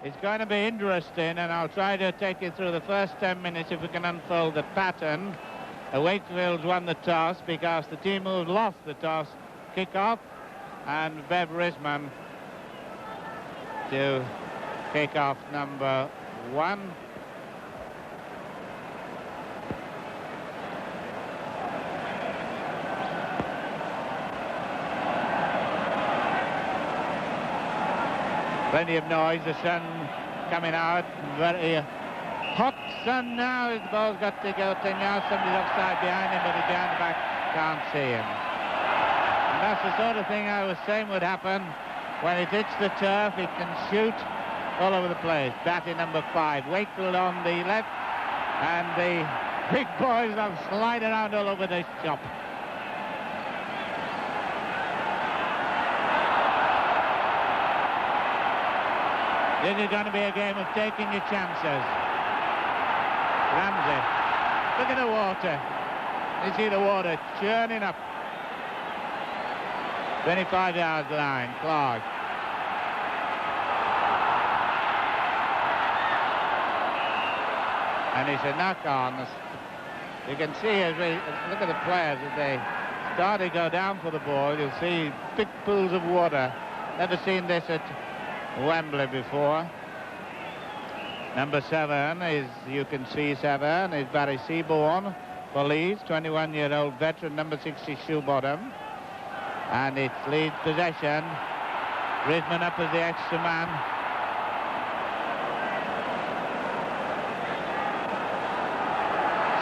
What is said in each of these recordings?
It's going to be interesting, and I'll try to take you through the first 10 minutes if we can unfold the pattern. Wakefield's won the toss because the team who lost the toss kick off, and Bev Risman to kick off number 1. Plenty of noise, the sun coming out, very hot sun now. The ball's got to go 10 yards, somebody's offside behind him, but he's behind the back, can't see him. And that's the sort of thing I was saying would happen. When it hits the turf, it can shoot all over the place. Batting number 5, Wakefield on the left, and the big boys have slide around all over the shop. This is going to be a game of taking your chances. Ramsey, look at the water. You see the water churning up. 25 yards line, Clark. And it's a knock on. You can see as we look at the players as they start to go down for the ball. You'll see big pools of water. Never seen this at Wembley before. Number 7 is, you can see 7, is Barry Seaborn for Leeds, 21-year-old veteran, number 60 Shoebottom. And it's Leeds possession. Risman up as the extra man.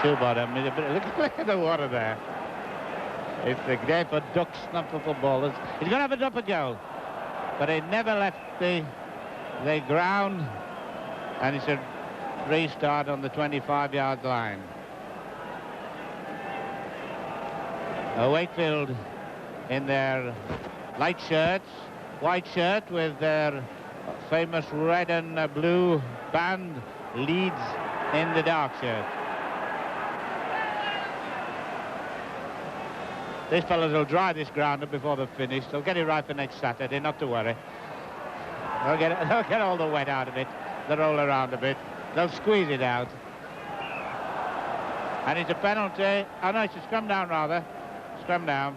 Shoebottom, look at the water there. It's the day for ducks, not for footballers. He's going to have a drop a goal, but he never left the ground, and it's a restart on the 25-yard line. Wakefield in their light shirts, white shirt with their famous red and blue band, Leeds in the dark shirt. These fellas will dry this ground up before they're finished. They'll get it right for next Saturday, not to worry. They'll get all the wet out of it. They'll roll around a bit. They'll squeeze it out. And it's a penalty. Oh no, it's a scrum down rather. Scrum down.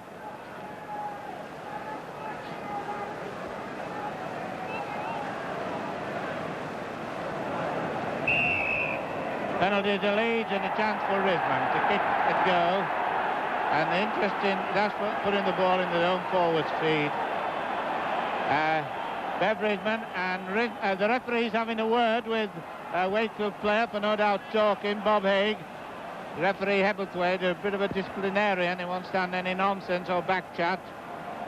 Penalty to Leeds and a chance for Risman to kick and go. And the interesting, that's putting the ball in the own forwards feed. Bev Risman and the referee's having a word with a Wakefield player for no doubt talking, Bob Haig. Referee Hebblethwaite, a bit of a disciplinarian, he won't stand any nonsense or back chat.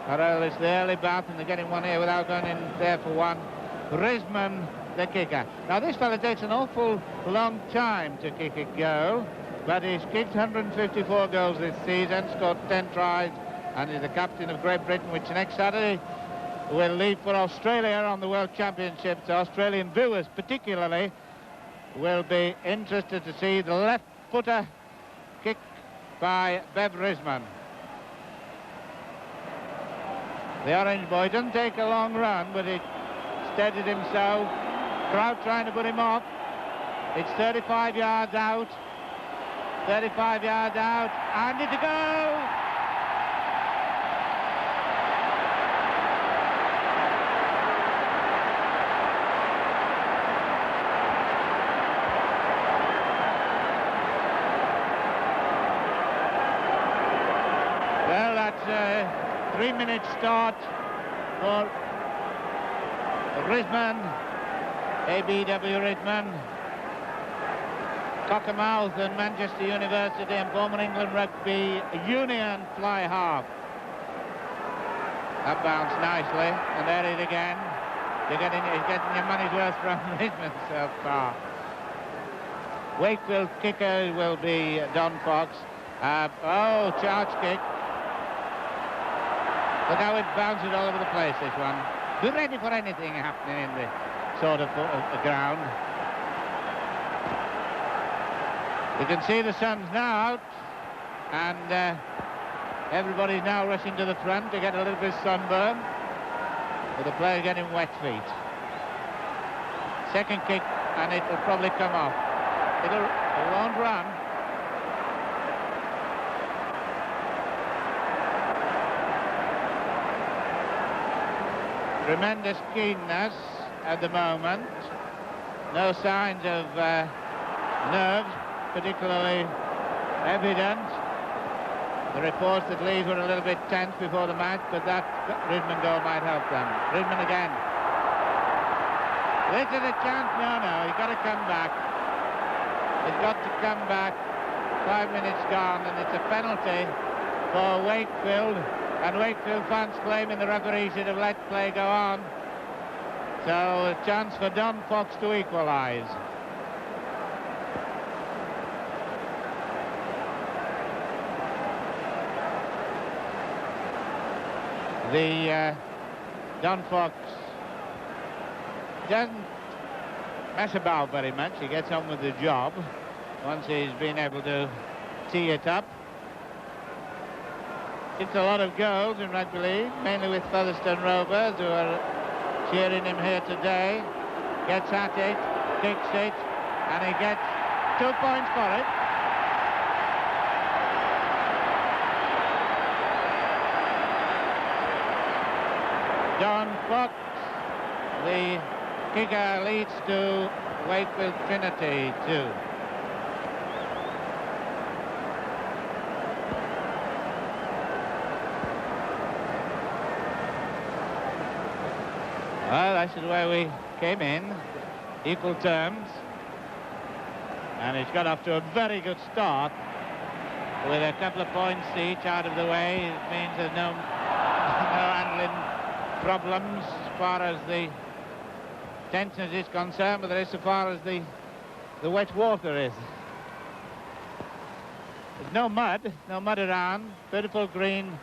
Or else it's the early bath and they're getting one here without going in there for one. Risman, the kicker. Now this fella takes an awful long time to kick a goal, but he's kicked 154 goals this season, scored 10 tries, and is the captain of Great Britain, which next Saturday will leave for Australia on the World Championships. Australian viewers particularly will be interested to see the left footer kick by Bev Risman. The orange boy doesn't take a long run, but he steadied himself. Crowd trying to put him off. It's 35 yards out. 35 yards out, and it's a goal! Well, that's a 3-minute start for Risman, ABW Risman. Cockermouth and Manchester University and former England Rugby Union fly half. That bounced nicely, and there it again. You're getting your money's worth from Risman so far. Wakefield kicker will be Don Fox. Charge kick. Look how it bounces all over the place, this one. Be ready for anything happening in the sort of ground. You can see the sun's now out, and everybody's now rushing to the front to get a little bit of sunburn, with the player getting wet feet. Second kick, and it will probably come off. It won't run. Tremendous keenness at the moment. No signs of nerves particularly evident. The reports that Leeds were a little bit tense before the match, but that Ridman goal might help them. Ridman again. This is a chance. No, he's got to come back. He's got to come back. 5 minutes gone, and it's a penalty for Wakefield. And Wakefield fans claiming the referee should have let play go on. So a chance for Don Fox to equalise. The Don Fox doesn't mess about very much. He gets on with the job once he's been able to tee it up. It's a lot of goals in rugby league, mainly with Featherstone Rovers, who are cheering him here today. Gets at it, kicks it, and he gets 2 points for it. Don Fox, the kicker, leads to Wakefield Trinity 2. Well, that's the way we came in, equal terms, and it's got off to a very good start with a couple of points each out of the way. It means there's no handling problems as far as the tension is concerned, but there is so far as the wet water is. There's no mud around, beautiful green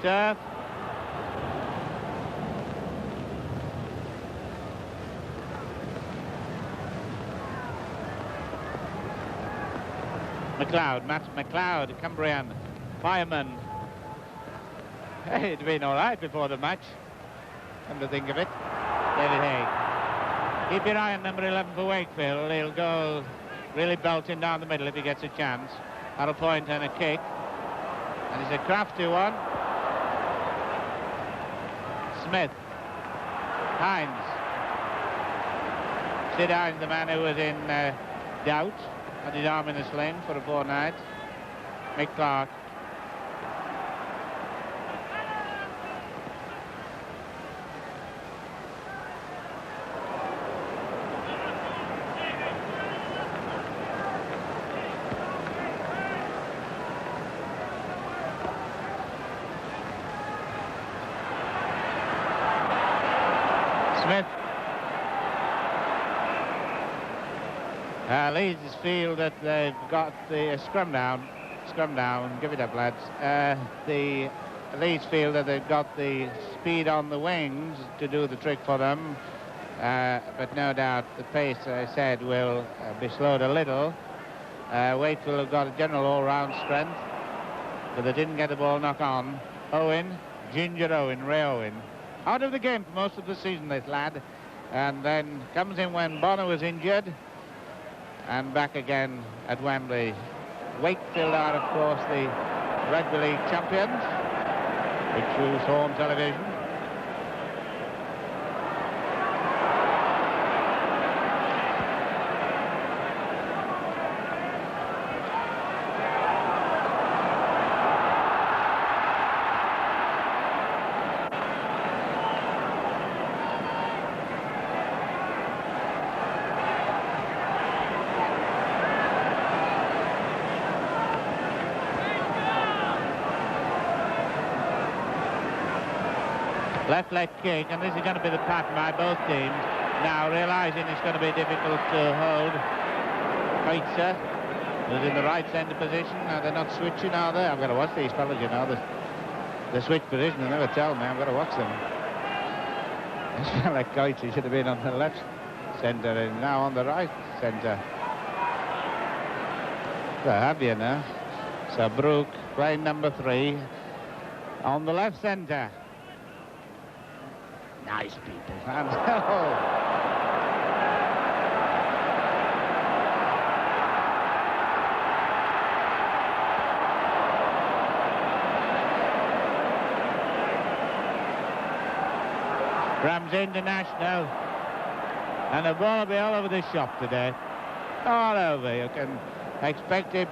turf. Matt McLeod, Cumbrian, fireman. Hey, it'd been all right before the match, come to think of it. David Haig. Keep your eye on number 11 for Wakefield. He'll go really belting down the middle if he gets a chance. Arrow point and a kick. And it's a crafty one. Smith. Hines. Sid Hines, the man who was in doubt. Had his arm in a sling for a fortnight. Mick Clark. Smith. Leeds feel that they've got the scrum down, give it up, lads. The Leeds feel that they've got the speed on the wings to do the trick for them, but no doubt the pace, as I said, will be slowed a little. Wakefield have got a general all-round strength, but they didn't get the ball knock on. Owen, Ginger Owen, Ray Owen, out of the game for most of the season, this lad, and then comes in when Bonner was injured, and back again at Wembley. Wakefield are, of course, the Rugby League champions, which choose home television. Left leg kick, and this is going to be the pattern by both teams. Now realising it's going to be difficult to hold Keitzer, who's in the right centre position. Now they're not switching, are they? I've got to watch these fellas, you know. They switch position, they never tell me. I've got to watch them. This fella Keitzer should have been on the left centre and now on the right centre. So have you now? So Brooke playing number 3 on the left centre. Nice people, fans. Rams International. And the ball will be all over the shop today. All over. You can expect it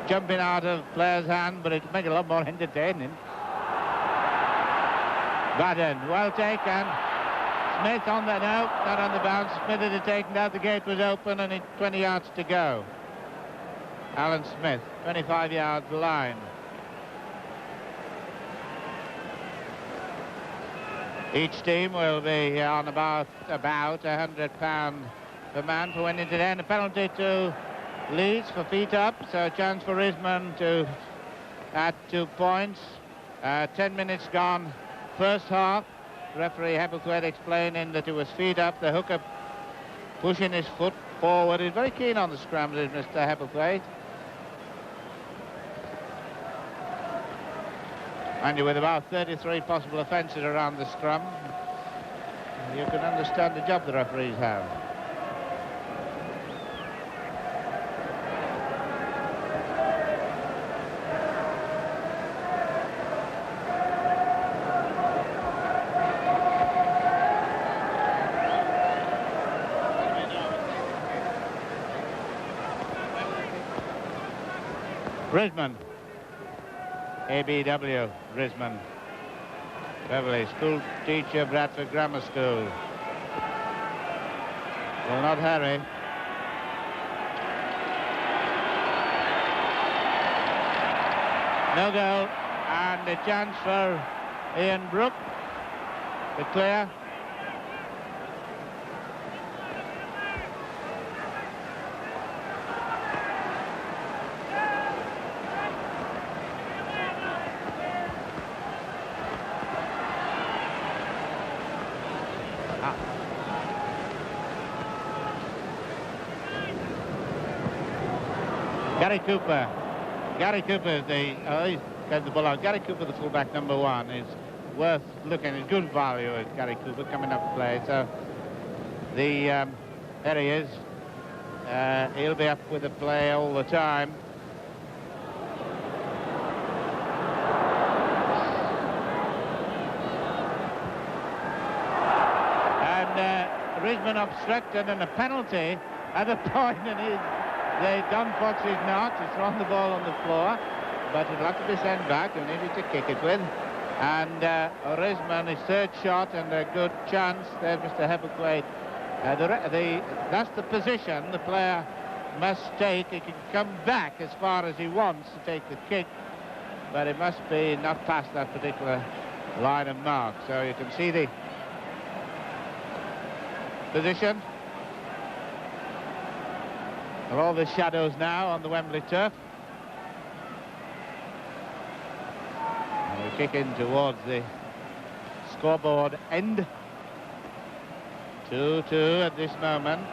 jumping out of players' hand, but it'll make it a lot more entertaining. Batten, well taken. Smith on the, no, not on the bounce. Smith had taken out, the gate was open and it's 20 yards to go. Alan Smith, 25 yards line. Each team will be on about £100 per man for winning today, and a penalty to Leeds for feet up, so a chance for Risman to add 2 points. 10 minutes gone, first half. Referee Hebblethwaite explaining that it was feet up, the hooker pushing his foot forward. He's very keen on the scrambles, Mr. Hebblethwaite. And with about 33 possible offences around the scrum, you can understand the job the referees have. Risman. ABW, Risman. Beverley, school teacher, Bradford Grammar School. Will not hurry. No goal, and a chance for Ian Brook to clear. Gary Cooper is he's got the ball out. Gary Cooper, the fullback, number 1, is worth looking at. Good value is Gary Cooper coming up to play. So there he is. He'll be up with the play all the time. And Risman obstructed, and a penalty at a point, and Don Fox is not. He's thrown the ball on the floor, but it'll have to be sent back. You needed to kick it with. And Risman, his third shot, and a good chance. There's Mr. Hebblethwaite. That's the position the player must take. He can come back as far as he wants to take the kick, but it must be not past that particular line of mark. So you can see the position. All the shadows now on the Wembley turf. And we're kicking towards the scoreboard end. 2-2 at this moment.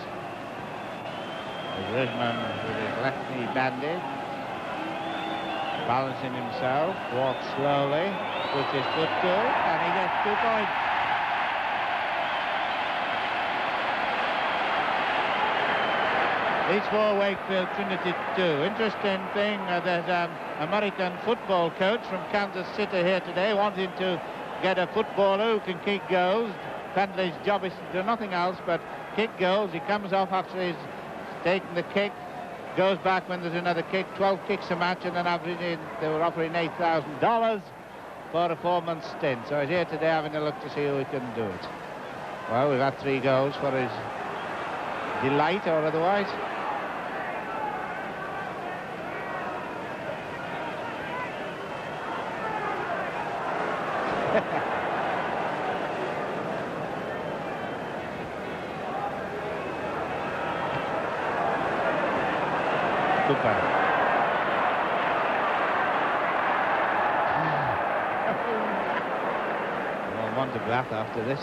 Risman with his left knee bandaged, balancing himself, walks slowly, puts his foot to it, and he gets 2 points. It's for Wakefield, Trinity 2. Interesting thing, there's an American football coach from Kansas City here today wanting to get a footballer who can kick goals. Pendley's job is to do nothing else but kick goals. He comes off after he's taken the kick, goes back when there's another kick, 12 kicks a match, and then they were offering $8,000 for a 4-month stint. So he's here today having a look to see who he can do it. Well, we've had 3 goals for his delight or otherwise. Well, one to Black after this.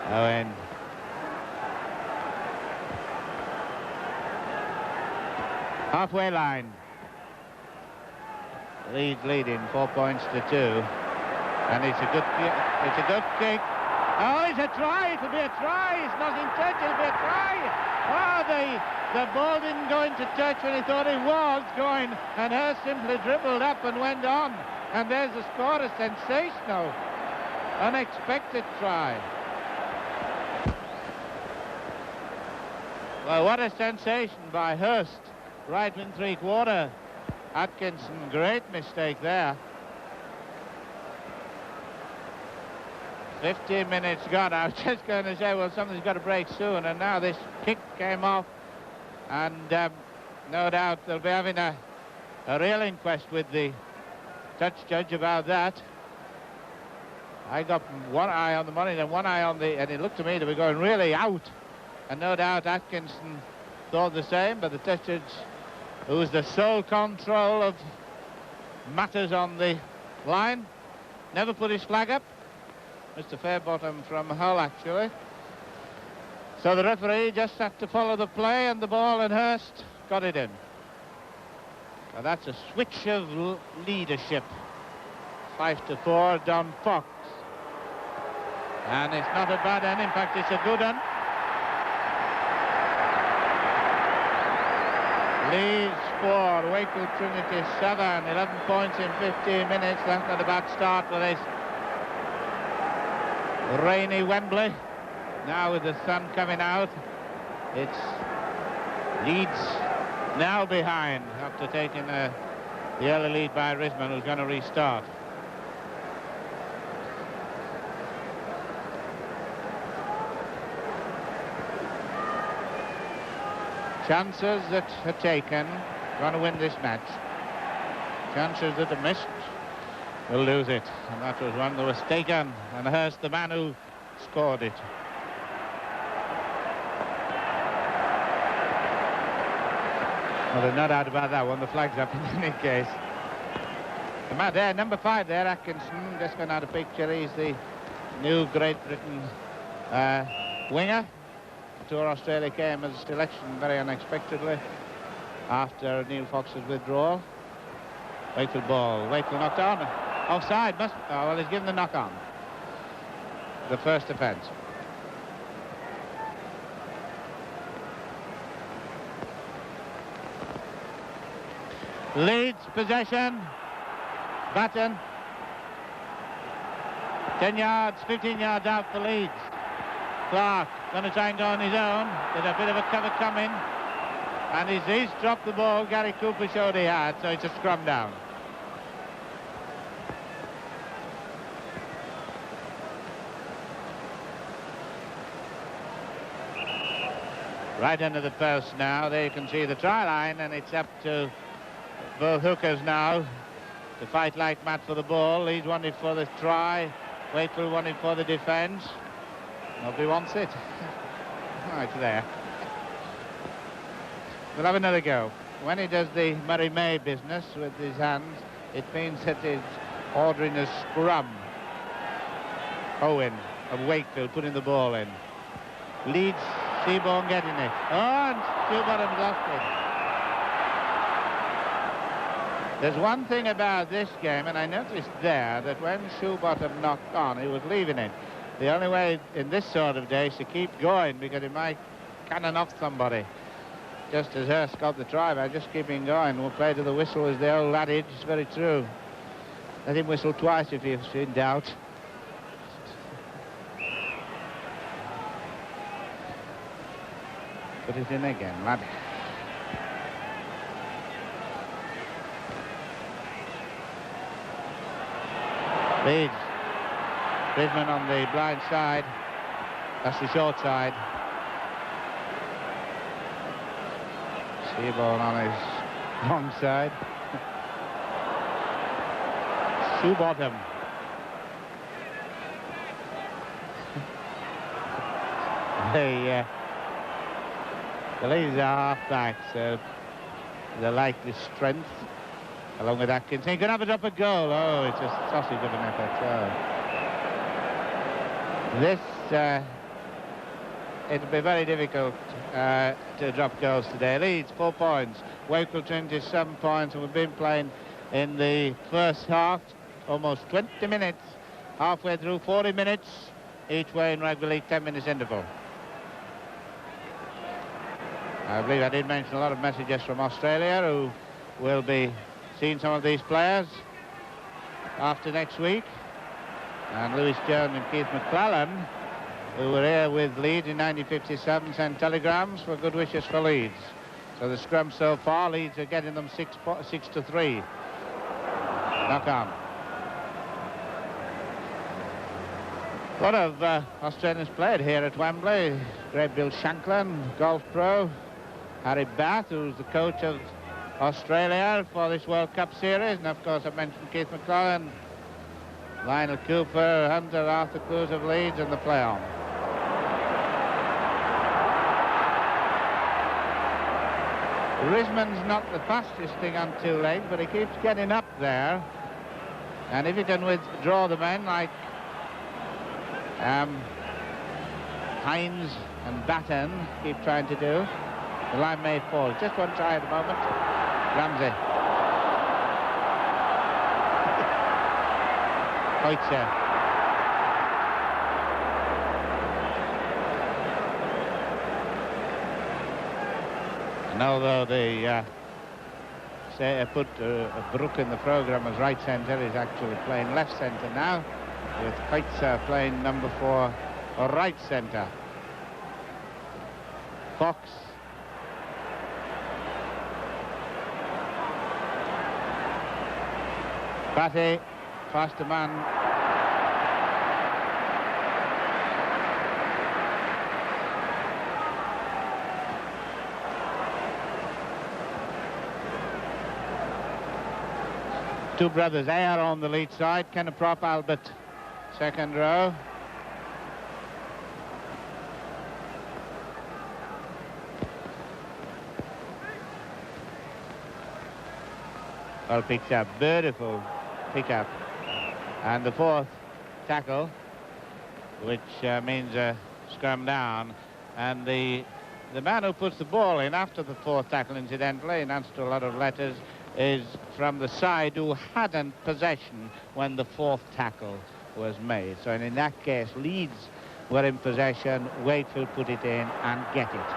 Owen. Halfway line. Leeds leading 4 points to 2, and it's a good kick. Oh, it's a try. It'll be a try. It's not in touch. It'll be a try. Oh, the ball didn't go into touch when he thought it was going, and Hurst simply dribbled up and went on. And there's the score, a sensational Unexpected try. Well, what a sensation by Hurst. Right in three-quarter. Atkinson, great mistake there. 15 minutes gone. I was just going to say, well, something's got to break soon. And now this kick came off. And no doubt they'll be having a real inquest with the touch judge about that. I got one eye on the money and one eye on the... And it looked to me to be going really out. And no doubt Atkinson thought the same, but the touch judge, who's the sole control of matters on the line, never put his flag up. Mr. Fairbottom from Hull, actually. So the referee just had to follow the play, and the ball, and Hurst got it in. Now that's a switch of leadership. 5-4, Don Fox. And it's not a bad one. In fact, it's a good one. Leeds 4, Wakefield Trinity 7, 11 points in 15 minutes. That's not a bad start for this rainy Wembley. Now with the sun coming out, it's Leeds now behind after taking the early lead by Risman, who's going to restart. Chances that are taken, going to win this match. Chances that are missed, will lose it. And that was one that was taken. And Hurst, the man who scored it. Well, there's no doubt about that one. The flag's up in any case. The man there, number 5 there, Atkinson, just going out of picture. He's the new Great Britain winger. Tour Australia came as a selection very unexpectedly after Neil Fox's withdrawal. Wakefield ball. Wakefield knocked on. Offside. Oh, well, he's given the knock on. The first offence. Leeds possession. Batten. 10 yards, 15 yards out for Leeds. Clark going to try and go on his own. There's a bit of a cover coming. And he's dropped the ball. Gary Cooper showed he had, so it's a scrum down. Right under the post now. There you can see the try line, and it's up to both hookers now to fight like mad for the ball. Leeds wanted for the try. Wakefield wanted for the defence. Nobody wants it. Right there. We'll have another go. When he does the Murray May business with his hands, it means that he's ordering a scrum. Owen of Wakefield putting the ball in. Leeds, Seaborn getting it. Oh, and Shoebottom's lost it. There's one thing about this game, and I noticed there, that when Shoebottom knocked on, he was leaving it. The only way in this sort of day is to keep going, because it might cannon off somebody. Just as Hurst got the try by just keeping going. We'll play to the whistle, is the old adage. It's very true. Let him whistle twice if he's in doubt. Put it in again, lad. Leeds. Bridgman on the blind side. That's the short side. Seaborn on his wrong side. Shoebottom. The Leeds are half-back, so they like the strength, along with Atkinson. He could have a drop a goal. Oh, it's a sausage of an effort. Oh. This, it'll be very difficult to drop goals today. Leeds, 4 points. Wakefield 27 points, and we've been playing in the first half, almost 20 minutes, halfway through, 40 minutes, each way in rugby league, 10 minutes interval. I believe I did mention a lot of messages from Australia who will be seeing some of these players after next week. And Lewis Jones and Keith McClellan, who were here with Leeds in 1957, sent telegrams for good wishes for Leeds. So the scrum so far, Leeds are getting them 6-3. Knock on. A lot of Australians played here at Wembley. Great Bill Shanklin, golf pro. Harry Bath, who's the coach of Australia for this World Cup series. And of course I mentioned Keith McClellan, Lionel Cooper, Hunter, Arthur Close of Leeds, and the play-on. Risman's not the fastest thing on two legs, but he keeps getting up there. And if he can withdraw the men like Hines and Batten keep trying to do, the line may fall. Just one try at the moment. Ramsey. Hoitzer. And although they say put Brook in the programme as right centre, he's actually playing left centre now, with Hoitzer playing number 4 or right centre. Fox. Batty, faster man. Two brothers Ayer on the lead side, Kenneth Prop, Albert, second row. Well picked up, beautiful pick-up. And the fourth tackle, which means a scrum down. And the man who puts the ball in after the fourth tackle, incidentally, in answer to a lot of letters, is from the side who hadn't possession when the fourth tackle was made. So in that case, Leeds were in possession, Wakefield put it in and get it.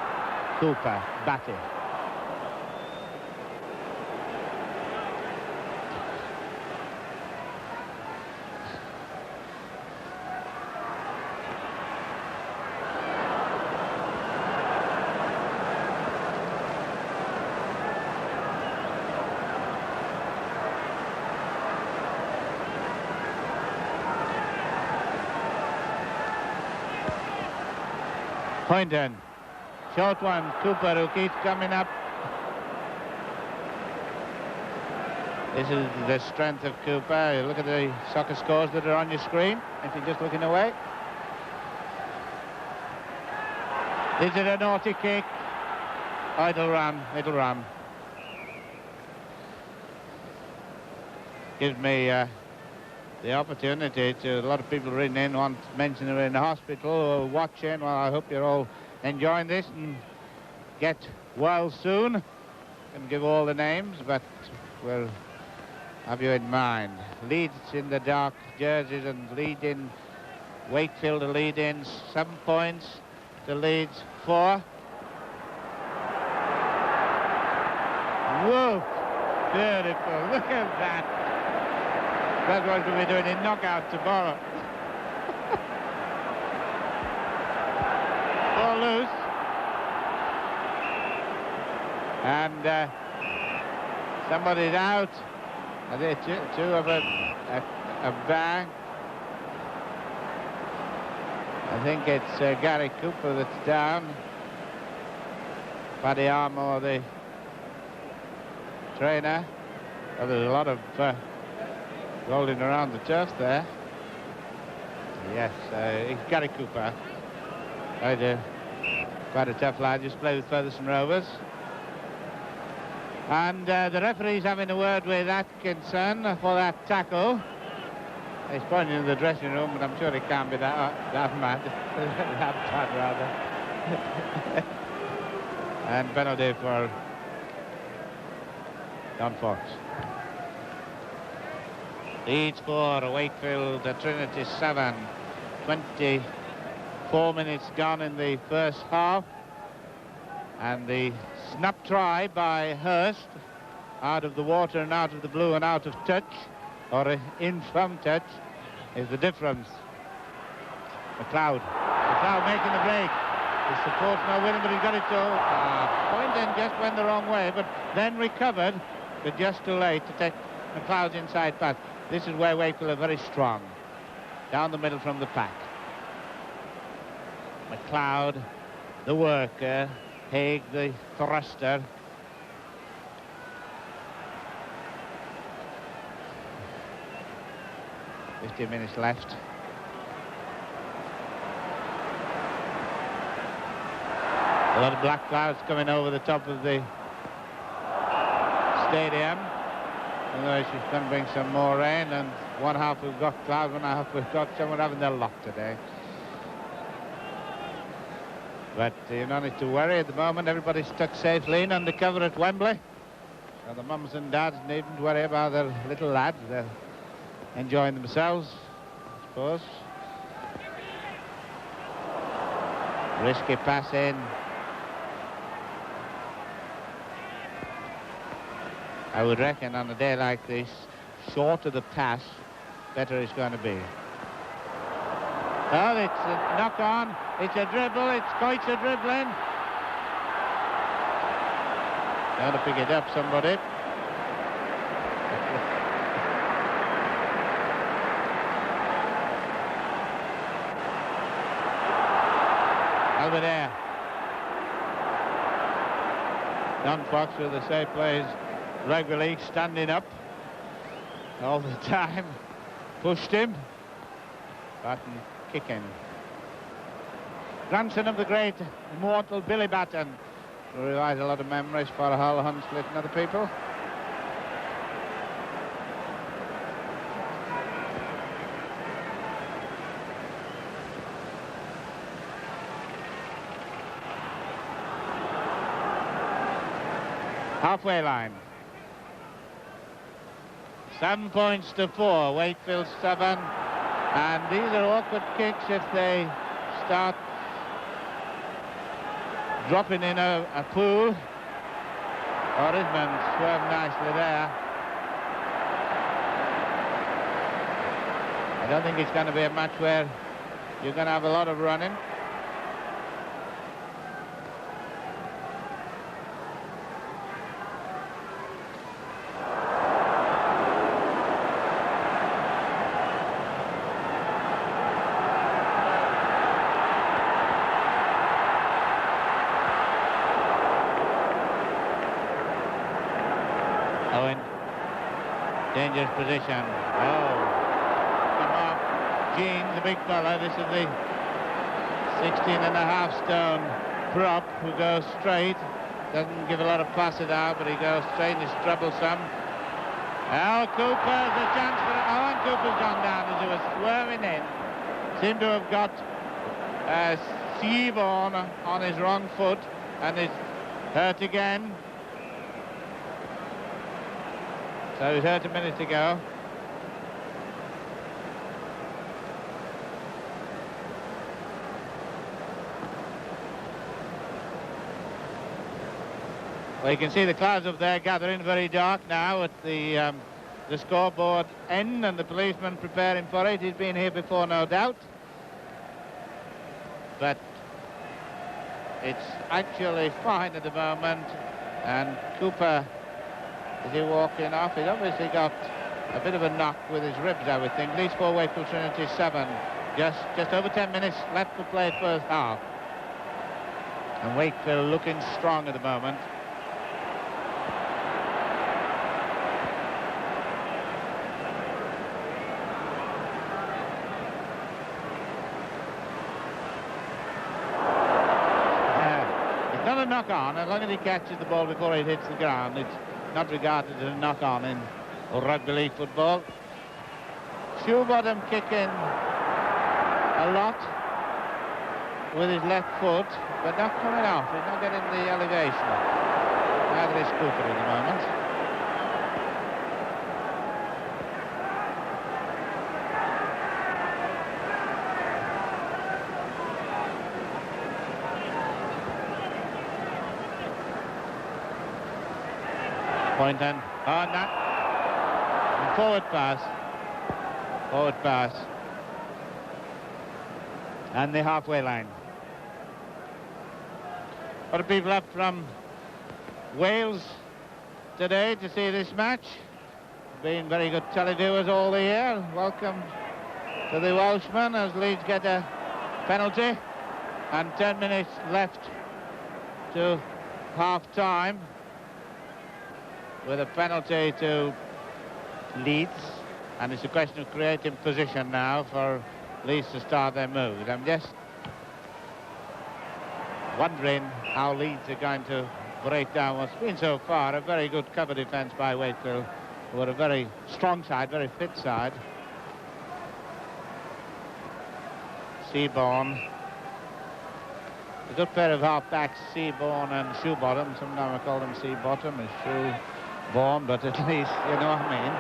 Cooper, Batty. Poynton, short one, Cooper, who keeps coming up. This is the strength of Cooper. Look at the soccer scores that are on your screen, if you're just looking away. Is it a naughty kick? Oh, it'll run. Gives me the opportunity to, a lot of people written in want to mention they're in the hospital or watching. Well, I hope you're all enjoying this and get well soon. Can give all the names, but we'll have you in mind. Leeds in the dark jerseys and lead in Wakefield to lead in 7 points to Leeds 4. Whoa, beautiful, look at that. That's what we'll be doing in knockout tomorrow. Ball loose. And somebody's out. I think two of a bang. I think it's Gary Cooper that's down. Paddy Armour, the trainer. Well, there's a lot of rolling around the turf there. Yes, it's Gary Cooper. I do. Quite a tough lad, just played with Featherstone Rovers. And the referee's having a word with Atkinson for that tackle. He's pointing in the dressing room, but I'm sure it can't be that mad. That bad, rather. And penalty for Don Fox. Leeds 4, Wakefield, Trinity 7. 24 minutes gone in the first half. And the snap try by Hurst, out of the water and out of the blue and out of touch, or in from touch, is the difference. McLeod making the break. His support's not with him, but he's got it to point in, just went the wrong way, but then recovered, but just too late to take McLeod's inside pass. This is where Wakefield are very strong. Down the middle from the pack. McLeod, the worker. Haig, the thruster. "15 minutes left. A lot of black clouds coming over the top of the stadium. Otherwise, she's going to bring some more rain, and one half we've got cloud, one half we've got someone having their luck today. But you don't need to worry at the moment. Everybody's stuck safely in under cover at Wembley. So the mums and dads needn't worry about their little lads. They're enjoying themselves, I suppose. Risky pass in. I would reckon on a day like this, shorter the pass, better it's going to be. Oh, it's a knock on, it's a dribble, it's quite a dribbling. Got to pick it up, somebody. Albert. Don Fox with the safe plays rugby league, standing up all the time. Pushed him. Batten kicking. Grandson of the great immortal Billy Batten. Revives a lot of memories for Hull, Hunslet and other people. Halfway line. 7 points to 4. Wakefield 7. And these are awkward kicks if they start dropping in a pool. Orisman swerved nicely there. I don't think it's going to be a match where you're going to have a lot of running. Dangerous position. Oh, come on, Gene, the big fella. This is the 16.5 stone prop who goes straight. Doesn't give a lot of passes out, but he goes straight and he's troublesome. Al Cooper's a chance for it. Alan Cooper's gone down as he was swerving in. Seemed to have got Seaborn on his wrong foot and is hurt again. So he was hurt a minute ago. Well, you can see the clouds up there gathering very dark now at the scoreboard end, and the policeman preparing for it. He's been here before, no doubt. But it's actually fine at the moment, and Cooper, is he walking off? He's obviously got a bit of a knock with his ribs, I would think. Leeds 4, Wakefield Trinity 7. Just over 10 minutes left to play first half. And Wakefield looking strong at the moment. It's not a knock on. As long as he catches the ball before it hits the ground, it's not regarded as a knock-on in rugby league football. Shoebottom kicking a lot with his left foot, but not coming off. He's not getting the elevation. Neither is Cooper at the moment. Point on that. Forward pass. Forward pass. and the halfway line. A lot of people up from Wales today to see this match. Been very good televiewers all the year. Welcome to the Welshmen as Leeds get a penalty, and 10 minutes left to half-time with a penalty to Leeds, and it's a question of creating position now for Leeds to start their moves. I'm just wondering how Leeds are going to break down what's been so far a very good cover defence by Wakefield, who are a very strong side, very fit side. Seaborn, a good pair of half-backs, Seaborn and Shoebottom. Sometimes I call them Seabottom and Shoeborn, but at least you know what I mean.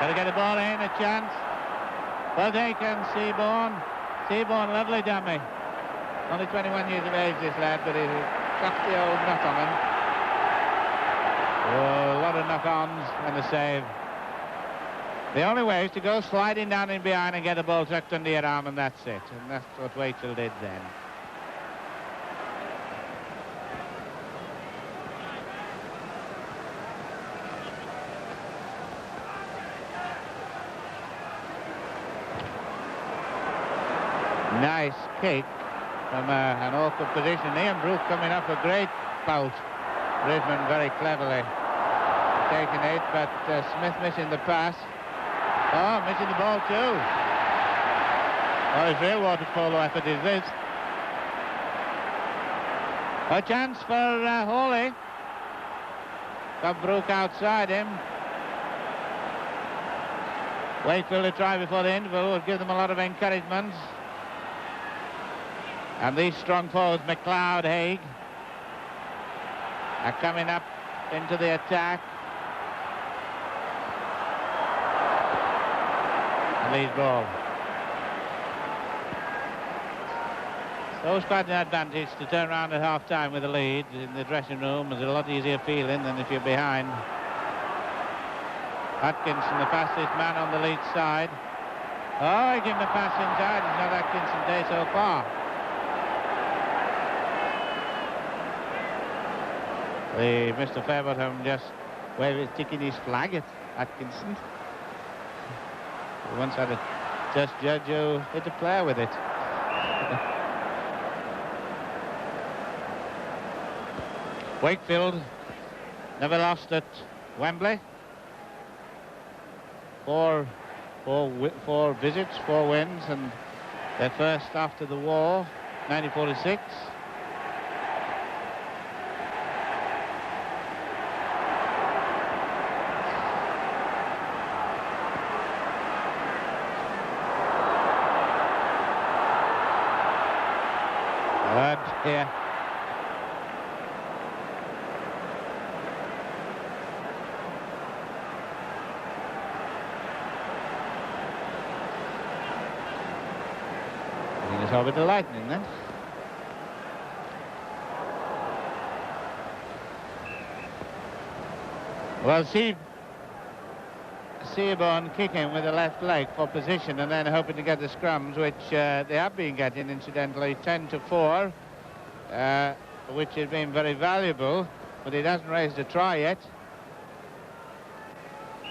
Got to get the ball in, a chance. Both Aiken, Seaborn. Seaborn, lovely dummy. Only 21 years of age, this lad, but he's got the old nut on him. Oh, a lot of knock-ons and a save. The only way is to go sliding down in behind and get the ball tucked under your arm, and that's it. And that's what Wakefield did then. Nice kick from an awkward position. Ian Brook coming up a great bout. Bridgman very cleverly taking it, but Smith missing the pass. Oh, missing the ball too. Oh, his real water polo effort is this. A chance for Hawley. Got Brook outside him. Wakefield to try before the interval would give them a lot of encouragement. And these strong forwards, McLeod, Haig, are coming up into the attack. And Leeds ball. So it's quite an advantage to turn around at half-time with a lead in the dressing room. It's a lot easier feeling than if you're behind. Atkinson, the fastest man on the Leeds side. Oh, he gave him the pass inside. It's not Atkinson's day so far. Mr. Fairbairn just sticking his flag at Atkinson. He once had a just judge who hit a player with it. Wakefield never lost at Wembley. Four visits, 4 wins, and their first after the war, 1946. Here. I think it's over the lightning then. Well, Seaborn kicking with the left leg for position and then hoping to get the scrums, which they have been getting, incidentally, 10-4. Which has been very valuable, but it hasn't raised a try yet.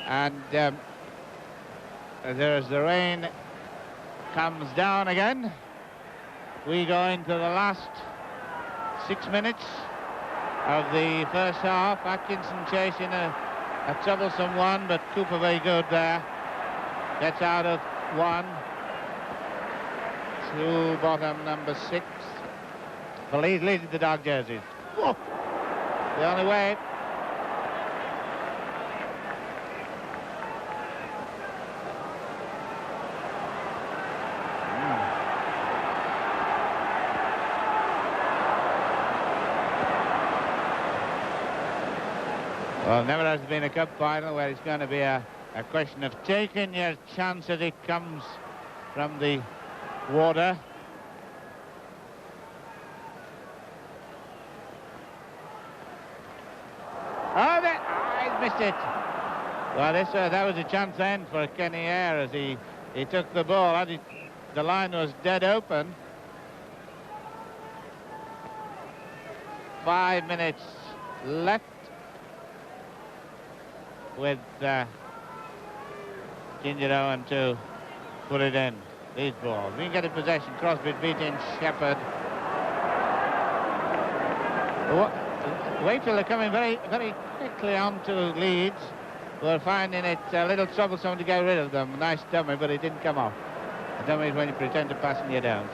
And as the rain comes down again, we go into the last 6 minutes of the first half. Atkinson chasing a troublesome one, but Cooper very good there. Gets out of one. To bottom number 6. Police leading the dark jerseys. Whoa. The only way. Well, never has been a cup final where it's going to be a question of taking your chance as it comes from the water. Oh, it. Well, that was a chance then for Kenny Eyre as he took the ball. The line was dead open. 5 minutes left with Ginger Owen to put it in. These balls. We can get a possession. Crosby beating Shepherd. Wakefield are coming very, very quickly on to Leeds. We're finding it a little troublesome to get rid of them. Nice dummy, but it didn't come off. A dummy is when you pretend to pass and you don't.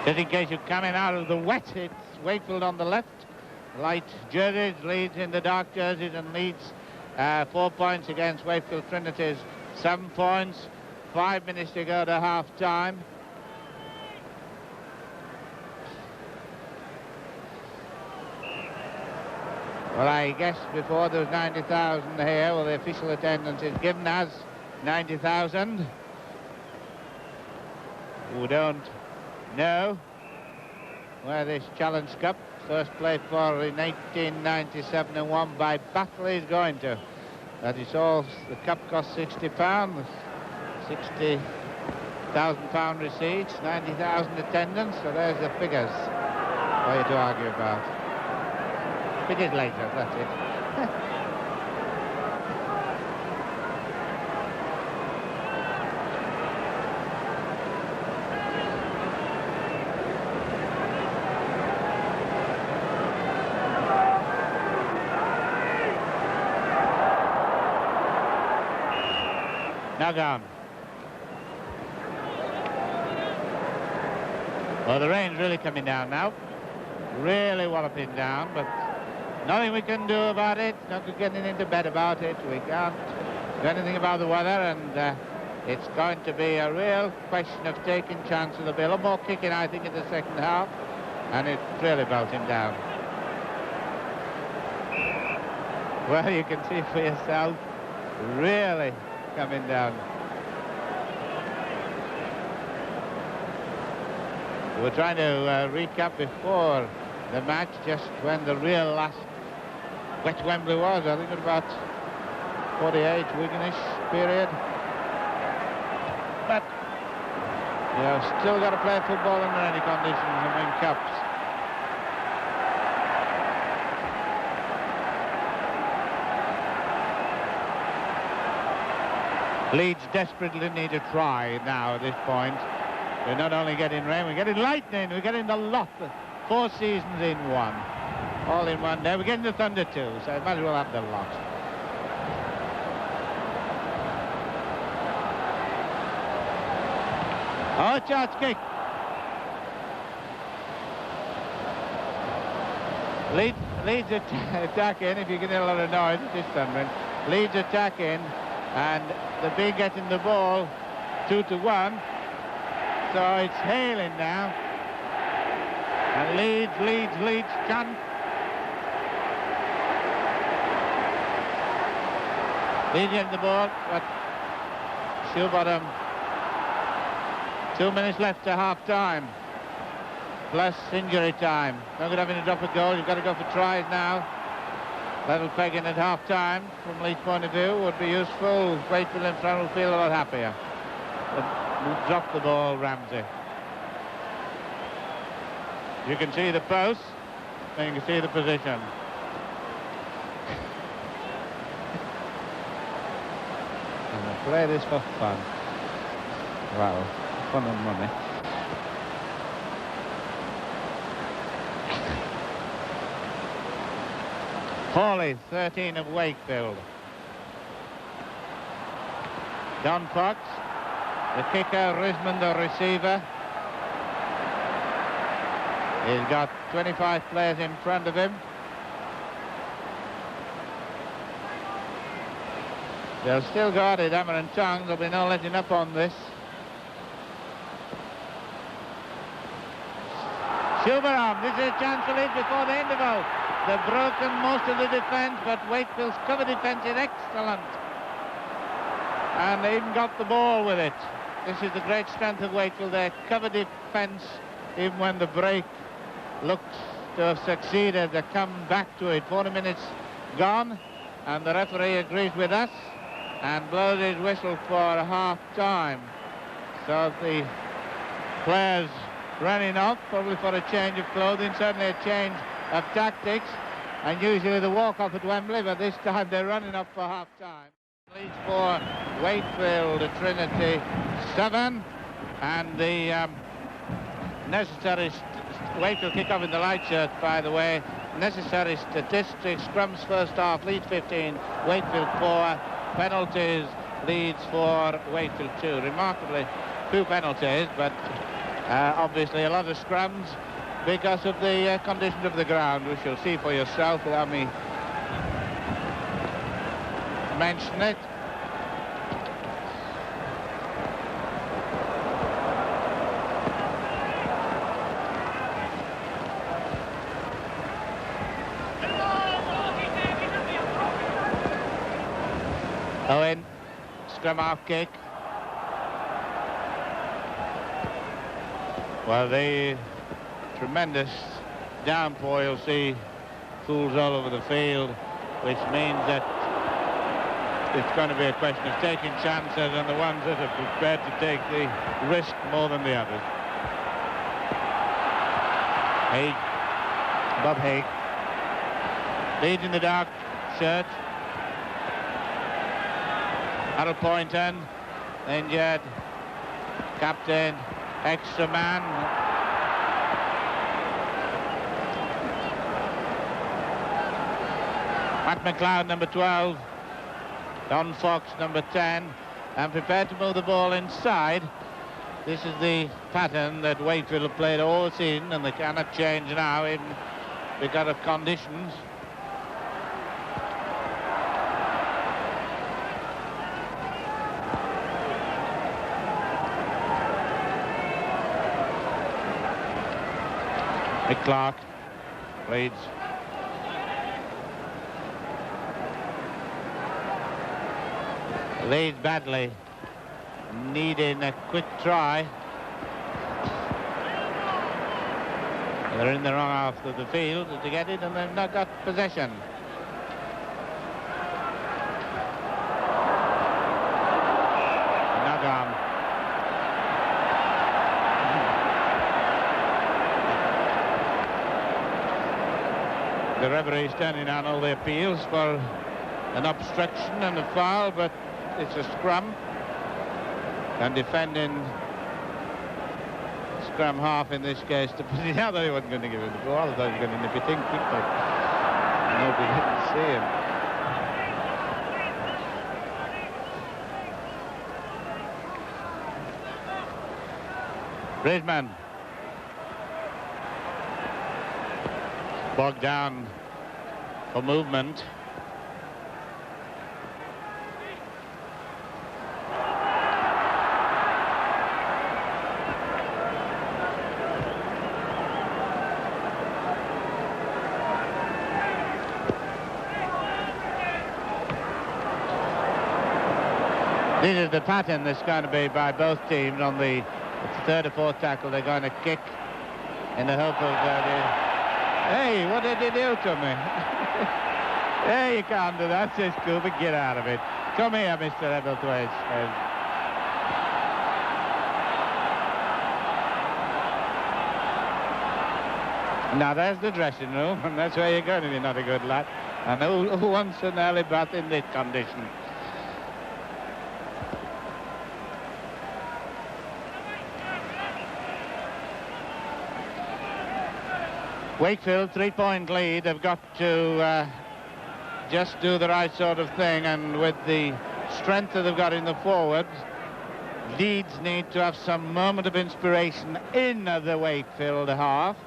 Just in case you're coming out of the wet, it's Wakefield on the left. Light jerseys, Leeds in the dark jerseys, and Leeds 4 points against Wakefield Trinity's 7 points. 5 minutes to go to half-time. Well, I guess before there was 90,000 here. Well, the official attendance is given as 90,000. Who don't know where this Challenge Cup, first played for in 1897 and won by Batley, is going to. That is all. The cup cost £60, £60,000 receipts, 90,000 attendance. So there's the figures for you to argue about. Figures later, that's it. Now gone. Well, the rain's really coming down now. Really walloping down, but nothing we can do about it. Not getting into bed about it. We can't do anything about the weather, and it's going to be a real question of taking chances. There'll be a lot more kicking, I think, in the second half, and it's really belting down. Well, you can see for yourself, really coming down. We're trying to recap before the match, just when the real last wet Wembley was. I think it was about 48, Wigganish period. But you've still got to play football under any conditions and win cups. Leeds desperately need to try now at this point. We're not only getting rain, we're getting lightning, we're getting the lot. 4 seasons in one. All in one day. We're getting the thunder too, so might as well have the lot. Oh, charge kick. Leeds attacking, if you can hear a lot of noise, it's this thundering. Leeds attacking, and the big getting the ball 2-1. So it's hailing now. And Leeds can. Leeds getting the ball, but Shoebottom. 2 minutes left to half-time. Plus injury time. No good having to drop a goal. You've got to go for tries now. Level pegging at half-time, from Leeds' point of view, would be useful. Wakefield in front will feel a lot happier. But we'll drop the ball, Ramsey. You can see the post, and you can see the position. And we'll play this for fun. Wow, fun and money. Hawley, 13 of Wakefield. Don Fox, the kicker, Risman, the receiver. He's got 25 players in front of him. They'll still go at it, hammer and tongue. There'll be no letting up on this. Schuberham, this is a chance to lead before the interval. They've broken most of the defence, but Wakefield's cover defence is excellent. And they even got the ball with it. This is the great strength of Wakefield, their cover defence, even when the break looks to have succeeded, they come back to it. 40 minutes gone, and the referee agrees with us and blows his whistle for half-time. So the players running off, probably for a change of clothing, certainly a change of tactics, and usually the walk-off at Wembley, but this time they're running up for half-time. Leads for Wakefield, Trinity 7, and the necessary Wakefield kick off in the light shirt, by the way. Necessary statistics: scrums first half, Leeds 15, Wakefield 4, penalties, Leeds 4, Wakefield 2. Remarkably few penalties, but obviously a lot of scrums because of the condition of the ground, which you'll see for yourself without me mention it. Owen, scrum half kick. Well, the tremendous downpour, you'll see pools all over the field, which means that it's going to be a question of taking chances, and the ones that are prepared to take the risk more than the others. Haig, Bob Haig, leads in the dark shirt. Harold Poynton, injured, captain, extra man. Matt McLeod, number 12. Don Fox, number 10, and prepared to move the ball inside. This is the pattern that Wakefield have played all season, and they cannot change now even because of conditions. Mick Clark leads. Leads badly, needing a quick try. They're in the wrong half of the field to get it, and they've not got possession. Knock on. The referee is turning on all the appeals for an obstruction and a foul, but it's a scrum, and defending scrum half in this case to put it out. That he wasn't going to give him the ball. I thought he was going to nip it in quickly. Nobody didn't see him. Bridgman bogged down for movement. This is the pattern that's going to be by both teams on the third or fourth tackle. They're going to kick in the hope of... Hey, what did you do to me? Hey, you can't do that, says Cooper. Get out of it. Come here, Mr. Ebelthwaite. Now, there's the dressing room, and that's where you're going if you're not a good lad. And who wants an early bath in this condition? Wakefield, 3-point lead. They've got to just do the right sort of thing, and with the strength that they've got in the forwards, Leeds need to have some moment of inspiration in the Wakefield half,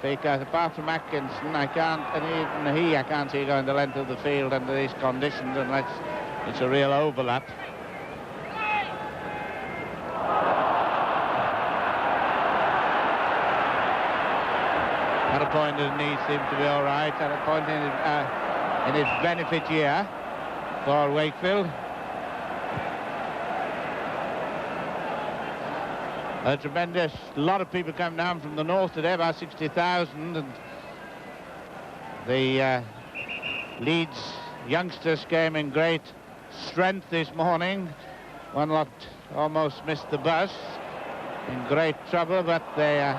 because apart from Atkinson, I can't see going the length of the field under these conditions unless it's a real overlap. At a point, his knees seem to be all right. At a point in his benefit year for Wakefield. A tremendous lot of people come down from the north today, about 60,000, and the Leeds youngsters came in great strength this morning. One lot almost missed the bus, in great trouble, but they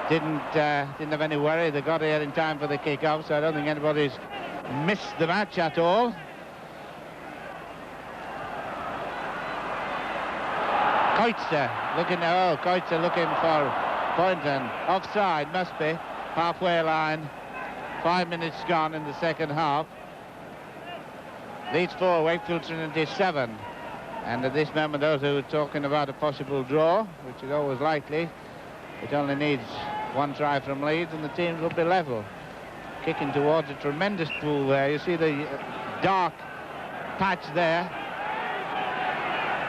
didn't have any worry. They got here in time for the kick-off, so I don't think anybody's missed the match at all. Koitzer looking for Poynton. Offside, must be. Halfway line. 5 minutes gone in the second half. Leeds 4, Wakefield Trinity 7. And at this moment, those who are talking about a possible draw, which is always likely, it only needs one try from Leeds and the teams will be level. Kicking towards a tremendous pool there. You see the dark patch there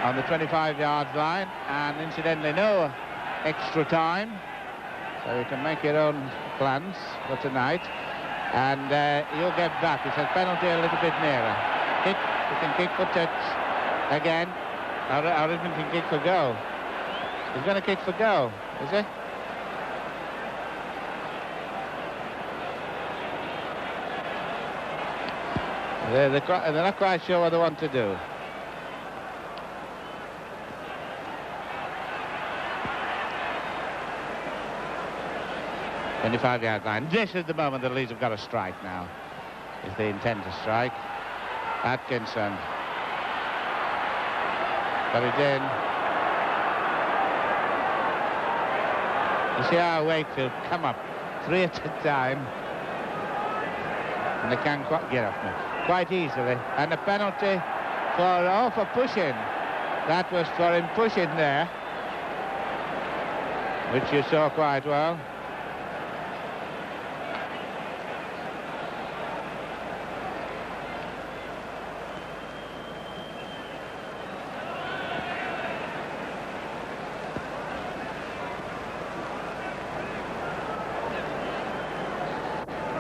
on the 25-yard line, and incidentally no extra time, so you can make your own plans for tonight. And you'll get back. It's a penalty a little bit nearer. Kick, you can kick for touch again. Or even can kick for goal. He's going to kick for goal, is he? They're not quite sure what they want to do. The 25-yard line. This is the moment the Leeds have got to strike now, if they intend to strike. Atkinson got it in. You see how Wakefield come up 3 at a time, and they can't quite get off me quite easily. And a penalty for pushing. That was for him pushing there, which you saw quite well.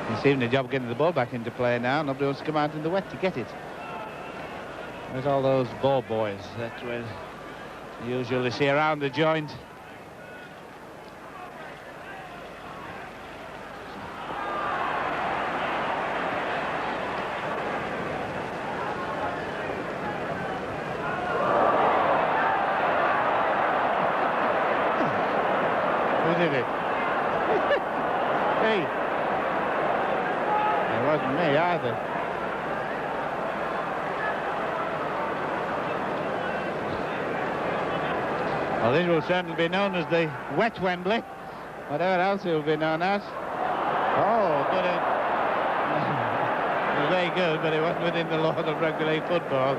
He's even a job getting the ball back into play now. Nobody wants to come out in the wet to get it. There's all those ball boys that we usually see around the joint. Who did it? Hey. It wasn't me either. Well, this will certainly be known as the wet Wembley. Whatever else it will be known as. Oh, good. It was very good, but it wasn't within the law of rugby league football.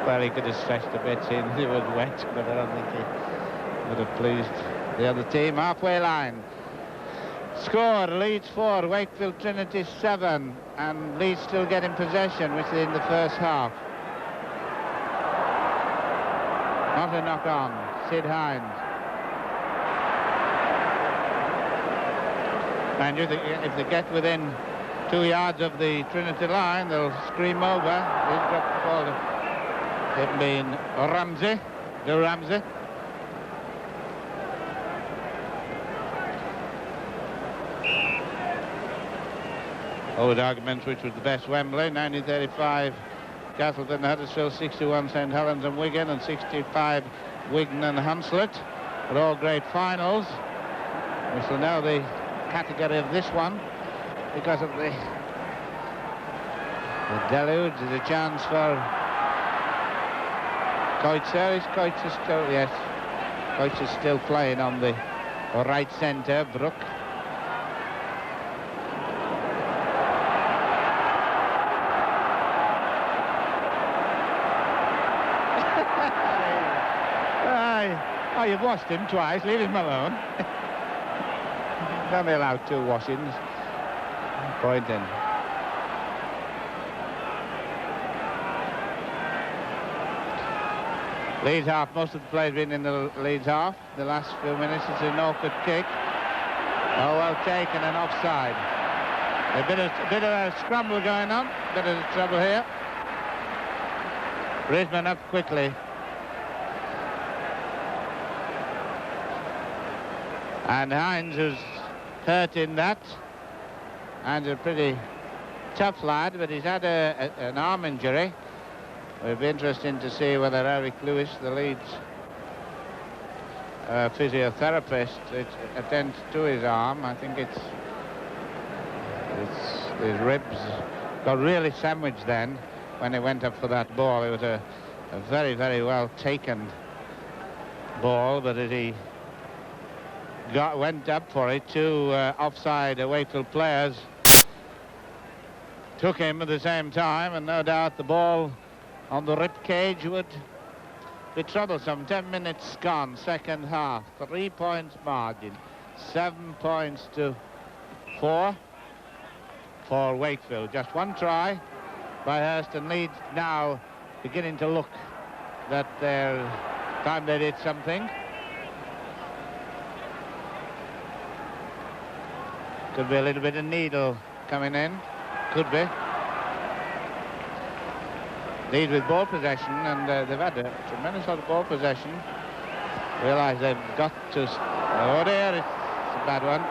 Well, he could have stretched a bit in. It was wet, but I don't think he would have pleased the other team. Halfway line. Score, Leeds 4, Wakefield Trinity 7, and Leeds still getting possession, which is in the first half. Not a knock-on, Sid Hines. And if they get within 2 yards of the Trinity line, they'll scream over. He's dropped the ball. It being Ramsey, Joe Ramsey. Old arguments which was the best Wembley, 1935 Castleton, Huddersfield, 61 St Helens and Wigan, and 65 Wigan and Hunslet. But all great finals. We shall know the category of this one because of the deluge. There's a chance for Koitzer. Is Koitzer still? Yes. Koitzer's still playing on the right centre, Brook. Oh, you've washed him twice. Leave him alone. Don't be allowed 2 washings. Poynton. Leeds half. Most of the play has been in the Leeds half. The last few minutes, it's an awkward kick. Oh, well taken and offside. A bit of a scramble going on, bit of trouble here. Brisbane up quickly. And Hines, who's hurt in that, and a pretty tough lad, but he's had an arm injury. It'll be interesting to see whether Eric Lewis, the Leeds physiotherapist, attends to his arm. I think it's his ribs got really sandwiched then when he went up for that ball. It was a very, very well taken ball, but as he went up for it, two offside Wakefield players took him at the same time, and no doubt the ball on the rib cage would be troublesome. 10 minutes gone, second half, 3 points margin, 7 points to 4 for Wakefield. Just one try by Hurst, and Leeds now beginning to look that their time they did something. Could be a little bit of needle coming in. Could be. Lead with ball possession, and they've had a tremendous lot of ball possession. Realise they've got to... Oh dear, it's a bad one.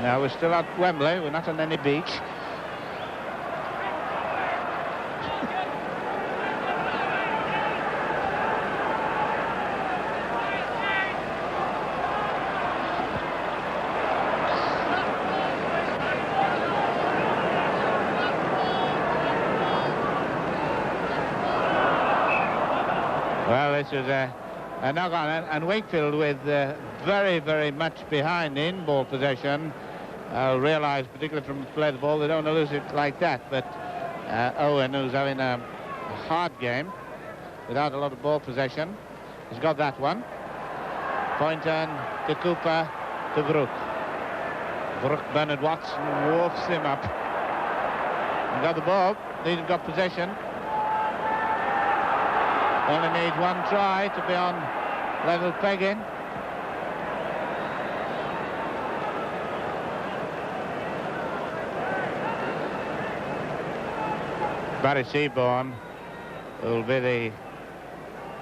Now we're still at Wembley, we're not on any beach. Well, this was a knock on, and Wakefield with very, very much behind in ball possession. Realise, particularly from the play of the ball, they don't want to lose it like that. But Owen, who's having a hard game without a lot of ball possession, has got that one. Poynton to Cooper to Brook. Brook, Bernard Watson wolfs him up. And got the ball. Leeds got possession. Only need one try to be on level pegging. Barry Seaborn, who will be the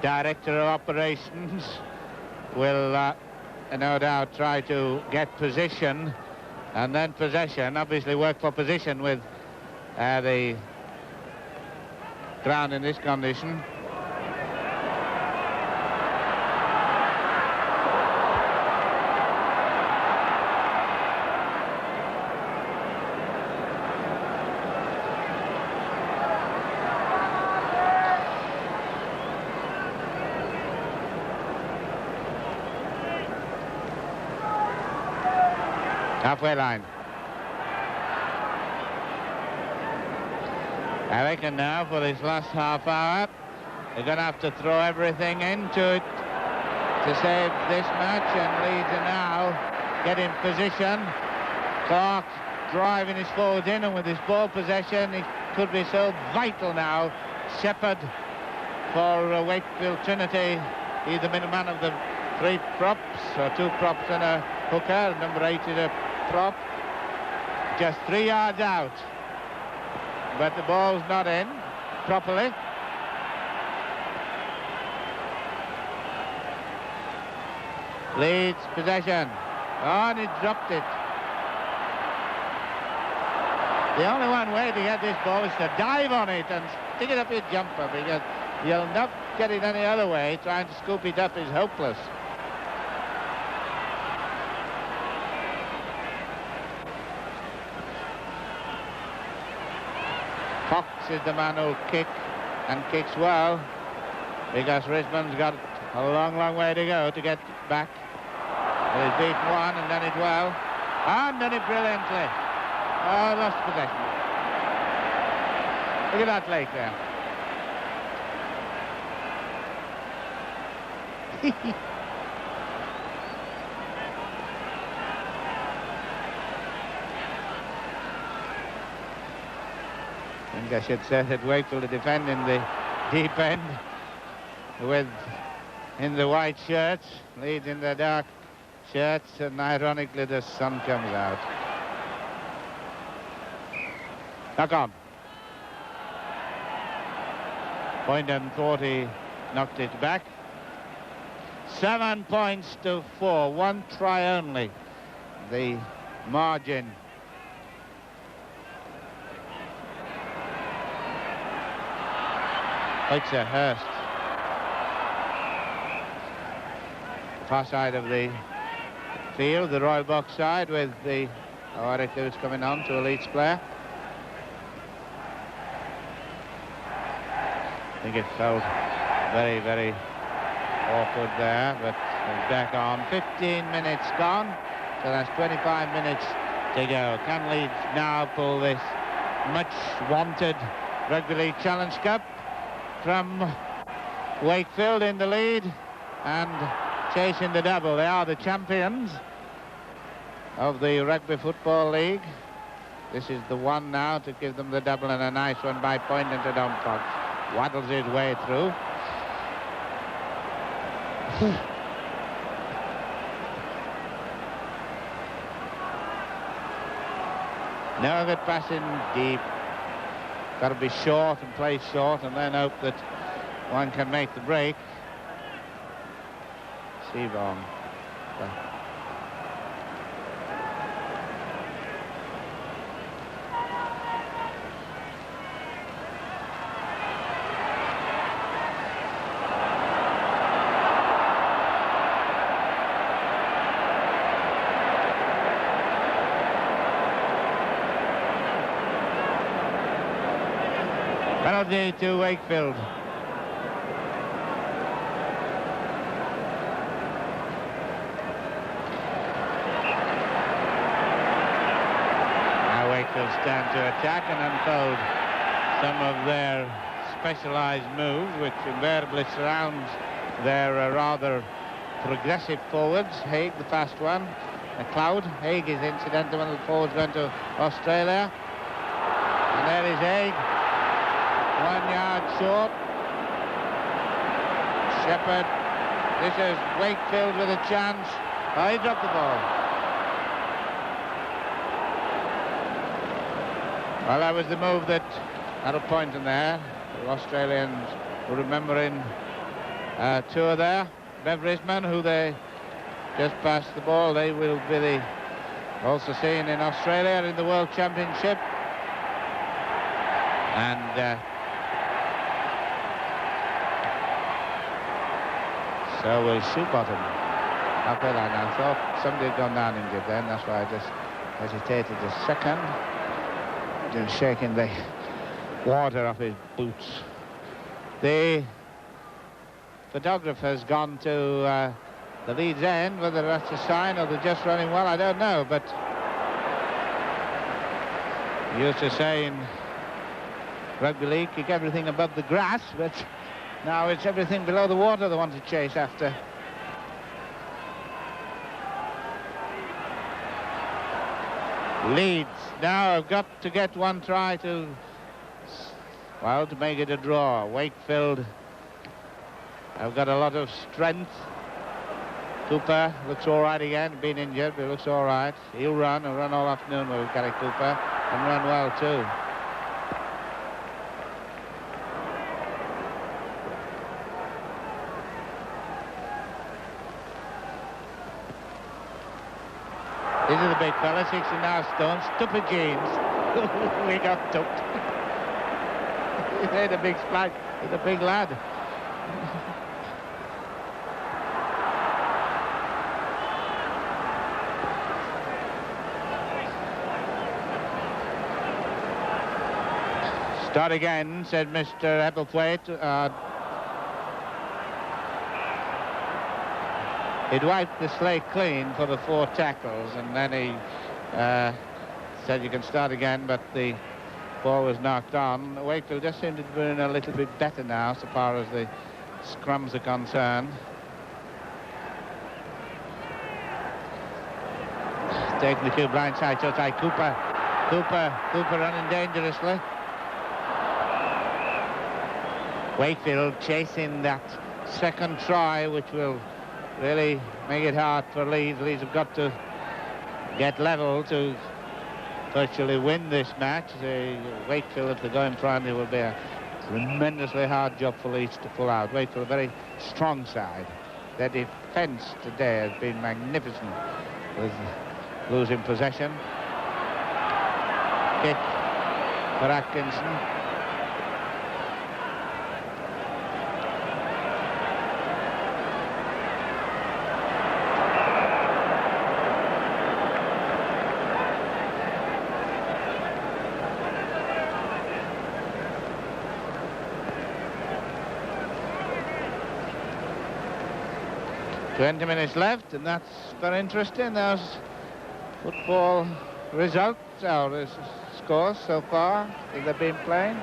director of operations, will no doubt try to get position and then possession. Obviously work for position with the ground in this condition. Halfway line. I reckon now for this last half hour they're going to have to throw everything into it to save this match, and Leeds are now getting position. Clark driving his forwards in, and with his ball possession it could be so vital now. Shepherd for Wakefield Trinity, he's the middleman of the three props, or two props and a hooker. Number 8 is a prop, just 3 yards out, but the ball's not in properly. Leeds possession. Oh, and he dropped it. The only one way to get this ball is to dive on it and stick it up your jumper, because you'll not get it any other way. Trying to scoop it up is hopeless. Fox is the man who'll kick, and kicks well, because Risman's got a long, long way to go to get back. But he's beaten one and done it well, and done it brilliantly. Oh, lost possession. Look at that leg there. I think I should say that Wakefield are defending the deep end. with in the white shirts, Leeds in the dark shirts, and ironically the sun comes out. Knock on. Poynton thought he knocked it back. 7 points to 4, 1 try only, the margin. Pitzer Hurst. Far side of the field, the Royal Box side, with the Eric Lewis coming on to a Leeds player. I think it felt very, very awkward there, but it's back on. 15 minutes gone, so that's 25 minutes to go. Can Leeds now pull this much wanted Rugby League Challenge Cup from Wakefield in the lead and chasing the double? They are the champions of the Rugby Football League. This is the one now to give them the double, and a nice one by Poynton to Dom Fox. Waddles his way through. No good passing deep. Got to be short and play short, and then hope that one can make the break. Seaborn. Penalty to Wakefield. Now Wakefield stand to attack and unfold some of their specialised moves, which invariably surrounds their rather progressive forwards. Haig, the fast one. McLeod. Haig is incidental when the forwards going to Australia. And there is Haig. 1 yard short. Shepherd. This is Wakefield with a chance. Oh, he dropped the ball. Well, that was the move that had a point in there. The Australians were remembering two there. Beverisman, who they just passed the ball. They will be also seen in Australia in the World Championship. And so will Shoebottom. After that, I thought somebody had gone down injured then. That's why I just hesitated a second. Just shaking the water off his boots. The photographer's gone to the Leeds end. Whether that's a sign or they're just running well, I don't know. But he used to say in rugby league, kick everything above the grass, but now it's everything below the water they want to chase after. Leeds now have got to get one try to make it a draw. Wakefield have got a lot of strength. Cooper looks all right again, been injured, but looks all right. He'll run all afternoon with Gary Cooper, and run well too. These are the big fella, 69 stone, stupid jeans. We got tucked. He made a big splash. He's a big lad. Start again, said Mr. Hebblethwaite. He'd wiped the slate clean for the 4 tackles, and then he said you can start again, but the ball was knocked on. Wakefield just seemed to be doing a little bit better now, so far as the scrums are concerned. Taking the two blind side shots by Cooper. Cooper running dangerously. Wakefield chasing that second try, which will really make it hard for Leeds. Leeds have got to get level to virtually win this match. Wakefield, if they go in front, it will be a tremendously hard job for Leeds to pull out. Wakefield, a very strong side. Their defence today has been magnificent with losing possession. Kick for Atkinson. "20 minutes left, and that's very interesting. Those football results, or scores so far that they've been playing.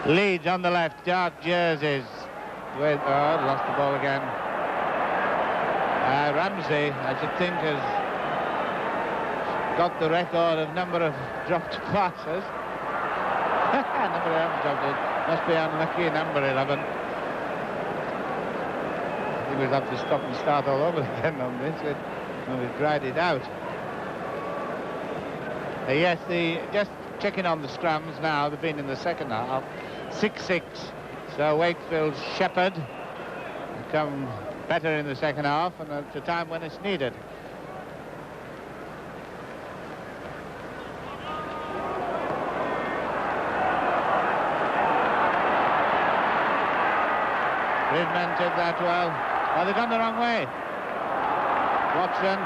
Leeds on the left, dark jerseys. With lost the ball again. Ramsey, I should think, has got the record of number of dropped passes. Number 11 dropped it. Must be unlucky, number 11. I think we'll have to stop and start all over again on this. We've dried it out. Yes, just checking on the scrums now. They've been in the second half. 6-6. So Wakefield's shepherd come better in the second half, and at a time when it's needed. Bridgman did that well. Oh, they've gone the wrong way. Watson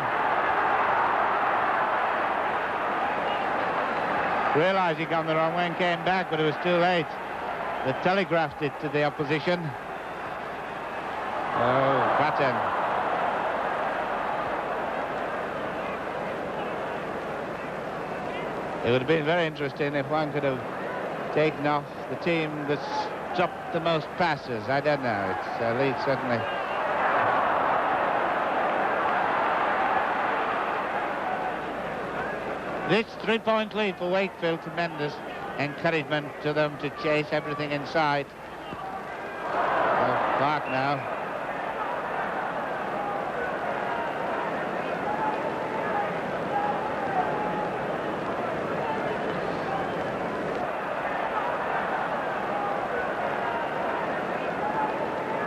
realised he'd gone the wrong way and came back, but it was too late. They telegraphed it to the opposition. Oh, Batten. It would have been very interesting if one could have taken off the team that's dropped the most passes. I don't know. It's Leeds certainly. This 3-point lead for Wakefield, tremendous encouragement to them to chase everything inside. Clark now.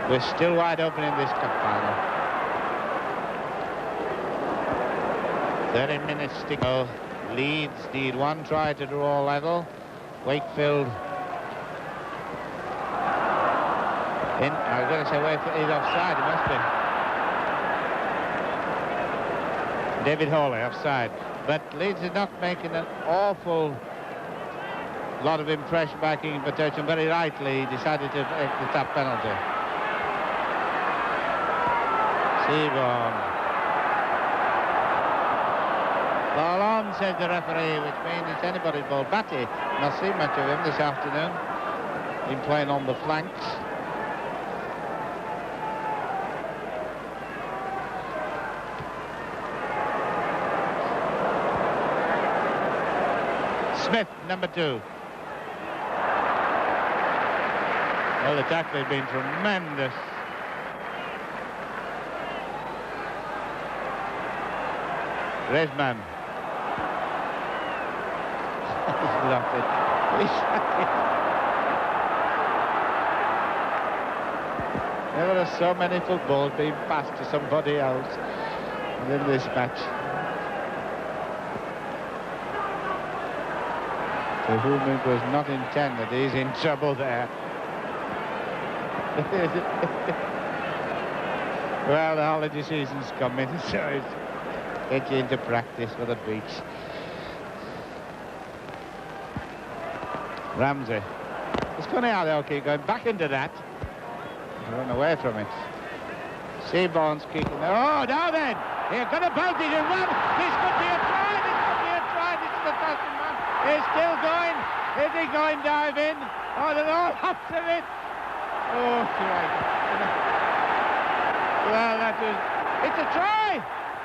We're still wide open in this cup final. 30 minutes to go. Leeds need one try to draw level. Wakefield in. I was going to say Wakefield is offside. It must be. David Hawley offside. But Leeds is not making an awful lot of impression by King Potation. Very rightly decided to take the top penalty. Seaborn. Ball on, says the referee, which means it's anybody's ball. Batty, not seen much of him this afternoon. Been playing on the flanks. Smith, number 2. Well, the tackle has been tremendous. Resman. He's lost it. Never have so many footballs being passed to somebody else than this match. To whom it was not intended. He's in trouble there. Well, the holiday season's coming, so it's get you into practice for the beach. Ramsey. It's funny how they'll keep going back into that. Run away from it. Seaborn's kicking. Oh, now then! Here, got a bounty to run. This could be a try. This could be a try. This is the first man. He's still going. Is he going dive in? Oh, they're all after it. Oh, right. Well, that was. It's a try.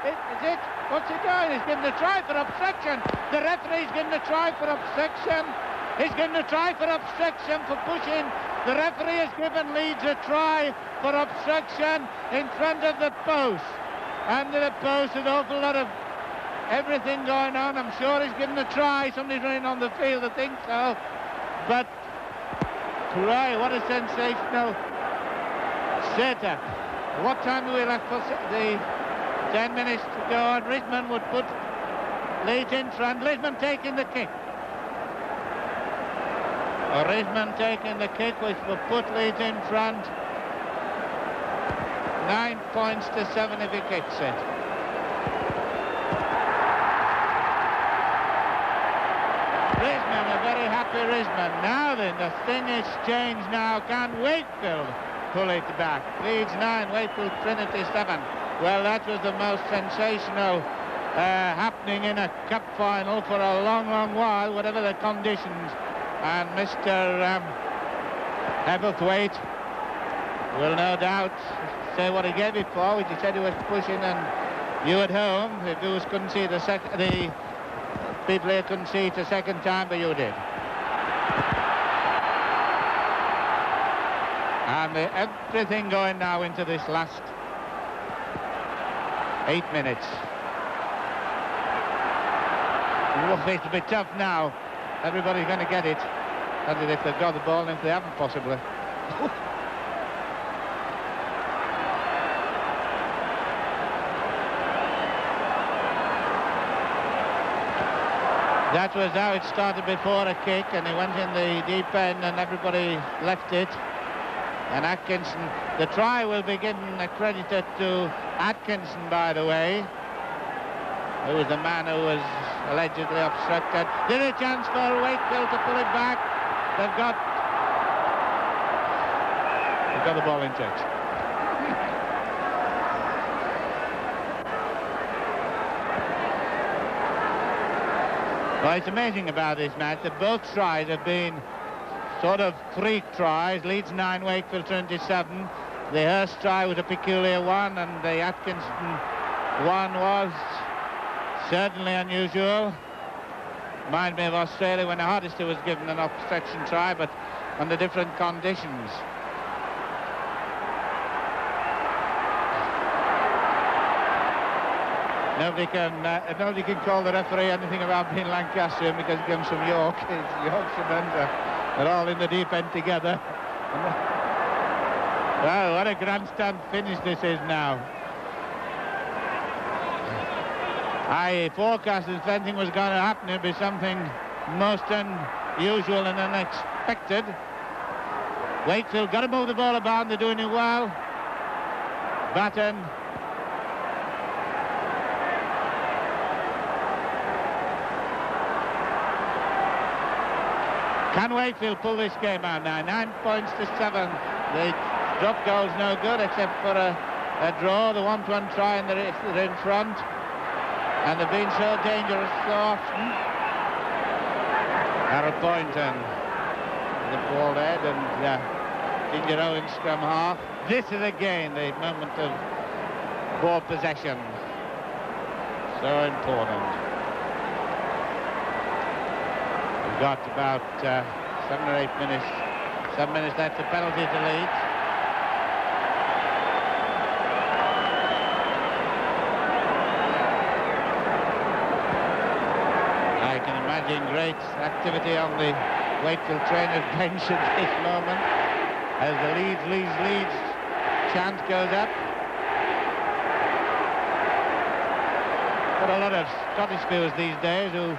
Is it? What's he doing? He's given a try for obstruction. The referee's given a try for obstruction. He's given a try for obstruction for pushing. The referee has given Leeds a try for obstruction in front of the post. Under the post, an awful lot of everything going on. I'm sure he's given a try. Somebody's running on the field, I think so. But, try, what a sensational setup. What time do we left for the 10 minutes to go on? Risman would put Leeds in front. Risman taking the kick. Risman taking the kick, which will put Leeds in front. 9 points to 7 if he kicks it. Risman, a very happy Risman. Now then, the thing is changed now. Can Wakefield pull it back? Leeds 9, Wakefield Trinity 7. Well, that was the most sensational happening in a cup final for a long, long while, whatever the conditions. And Mr. Hebblethwaite will no doubt say what he gave it for, which he said he was pushing, and you at home, if you couldn't see the people here couldn't see it a second time, but you did. And everything going now into this last 8 minutes. It'll be tough now. Everybody's going to get it. That's it if they've got the ball, and if they haven't, possibly. That was how it started before a kick, and he went in the deep end, and everybody left it. And Atkinson, the try will be given accredited to Atkinson, by the way, who was the man who was allegedly obstructed. There's a chance for Wakefield to pull it back. They've got the ball in touch. Well, it's amazing about this match that both tries have been sort of freak tries. Leeds 9, Wakefield 27. The Hurst try was a peculiar one, and the Atkinson one was certainly unusual. Reminds me of Australia when the Hardester was given an obstruction try, but under different conditions. Nobody can call the referee anything about being Lancastrian because he comes from York. It's Yorkshiremen. They're all in the deep end together. Well, what a grandstand finish this is now. I forecasted if anything was going to happen, it'd be something most unusual and unexpected. Wakefield got to move the ball about. They're doing it well. Batten. Can Wakefield pull this game out now? 9 points to 7. The drop goal's no good except for a draw. The 1-1 try and they're in front. And they've been so dangerous so often. Harold Poynton, the bald head, and Ginger Owen scrum half. This is again the moment of ball possession. So important. We've got about 7 or 8 minutes. 7 minutes left. The penalty to Leeds. I can imagine great activity on the Wakefield trainers' bench at this moment as the Leeds chant goes up. Got a lot of Scottish viewers these days who.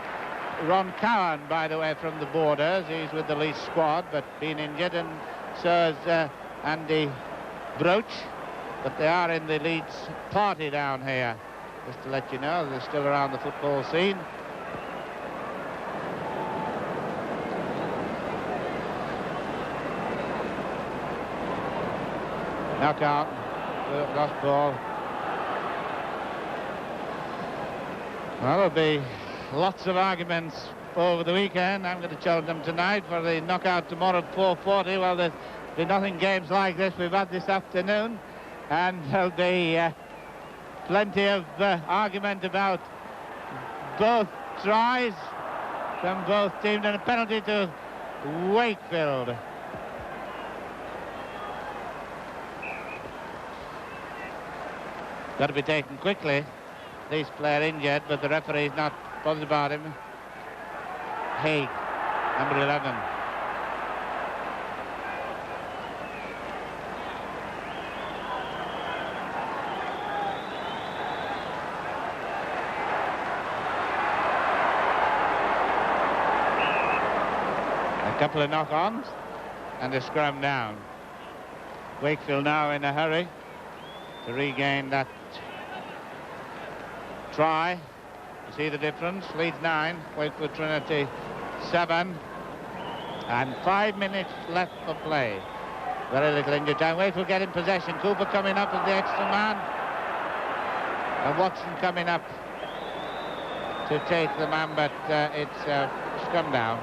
Ron Cowan, by the way, from the Borders. He's with the Leeds squad, but been injured, and so is Andy Broach. But they are in the Leeds party down here, just to let you know. They're still around the football scene. Knockout, lost ball. Well, there'll be lots of arguments over the weekend. I'm going to challenge them tonight for the knockout tomorrow at 4:40. Well, there's been nothing games like this we've had this afternoon, and there'll be plenty of argument about both tries from both teams, and a penalty to Wakefield. Got to be taken quickly. This player injured, but the referee's not bothered about him. Haig, number 11. A couple of knock-ons and a scrum down. Wakefield now in a hurry to regain that try. You see the difference. Leeds 9, Wakefield Trinity 7, and 5 minutes left for play. Very little injury time. Wakefield get in possession. Cooper coming up as the extra man, and Watson coming up to take the man, but it's scrum down.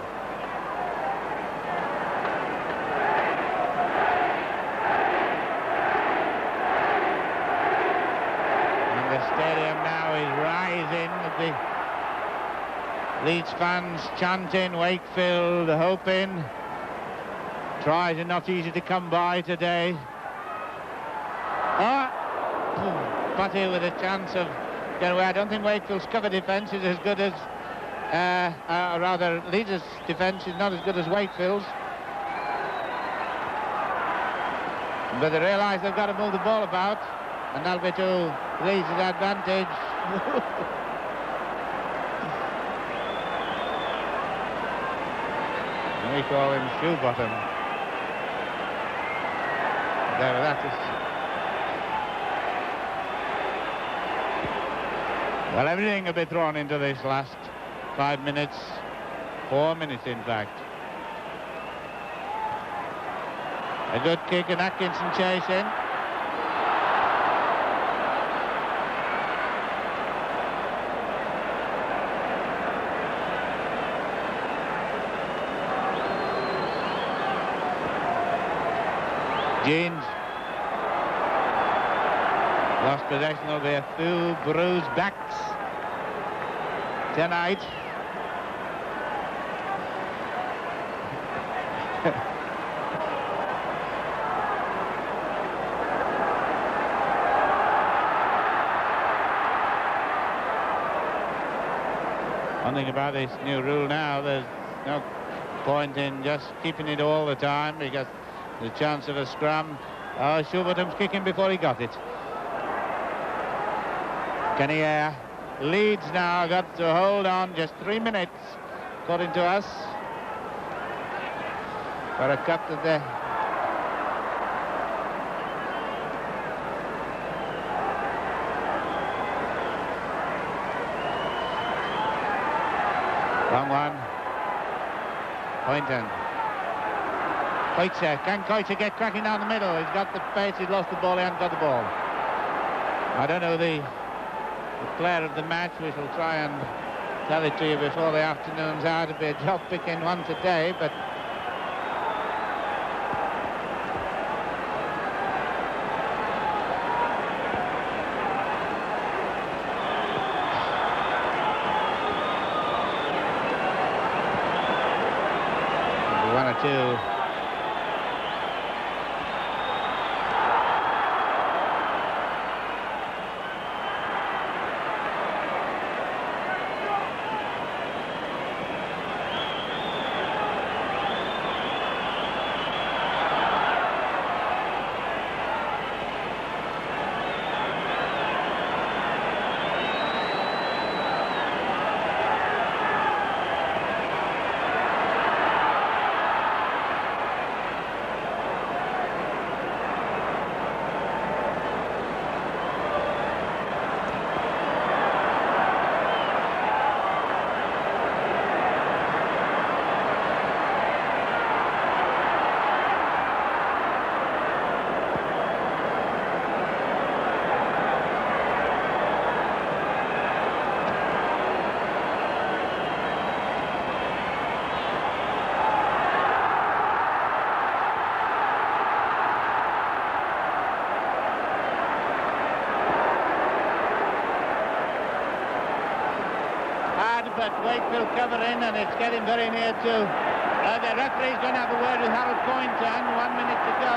The stadium now is rising. The Leeds fans chanting, Wakefield hoping. Tries are not easy to come by today. Putty with a chance of getting away. I don't think Wakefield's cover defence is as good as, rather Leeds' defence is not as good as Wakefield's. But they realise they've got to move the ball about, and that'll be to Leeds' advantage. We call him shoe bottom. There, that is. Well, everything will be thrown into this last 5 minutes, 4 minutes in fact. A good kick and Atkinson chasing. Jeans lost possession. There'll be a few bruised backs tonight. One thing about this new rule now, there's no point in just keeping it all the time, because the chance of a scrum. Oh, Schubertum's kicking before he got it. Kenny Leeds now got to hold on just 3 minutes, according to us, for a cut to the wrong one. Poynton. Koitzer. Can Koitzer get cracking down the middle? He's got the pace, he's lost the ball, he hasn't got the ball. I don't know the player of the match. We shall try and tell it to you before the afternoon's out. It'll be a job picking one today, but one or two. but Wakefield cover in, and it's getting very near to... the referee's going to have a word with Harold Poynton. 1 minute to go.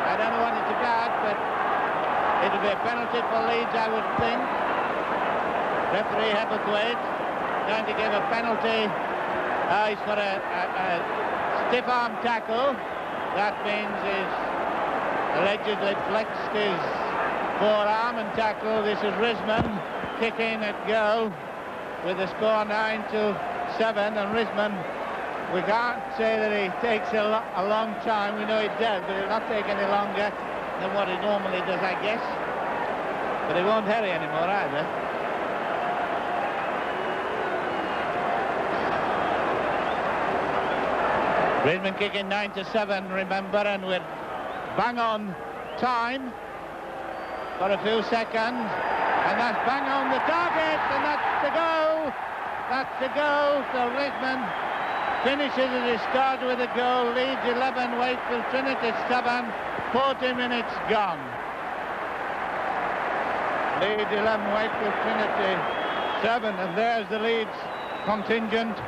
I don't know what it's about, but it'll be a penalty for Leeds, I would think. Referee Hebblethwaite going to give a penalty. He's for a stiff arm tackle. That means he's allegedly flexed his forearm and tackle. This is Risman kicking at goal with the score 9-7, and Risman, we can't say that he takes a long time. We know he does, but he'll not take any longer than what he normally does, I guess. But he won't hurry anymore either. Risman kicking 9-7, remember, and we're bang on time for a few seconds, and that's bang on the target, and that's the goal. That's the goal. So Risman finishes as he started with a goal. Leeds 11, Wakefield Trinity 7, 40 minutes gone. Leeds 11, Wakefield Trinity 7, and there's the Leeds contingent.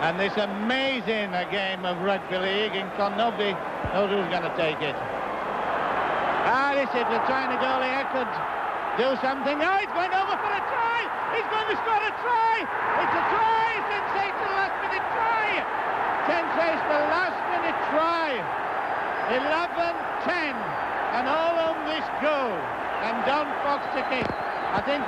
And this amazing game of rugby league in nobody knows who's going to take it. This is the trying to goalie here could do something. Now he's going over for a try. He's going to score a try. It's a try. Sensational last-minute try. Sensational last-minute try. 11-10, and all on this goal. And Don Fox to kick. I think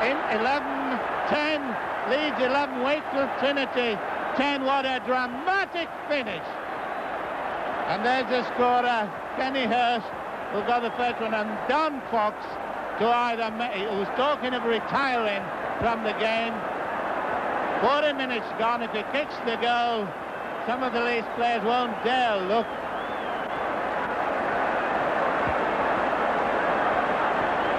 in 11-10. Leeds 11, Wakefield Trinity 10. What a dramatic finish. And there's the scorer, Kenny Hurst, who got the first one, and Don Fox, who's talking of retiring from the game. 40 minutes gone. If he kicks the goal, some of the Leeds players won't dare look.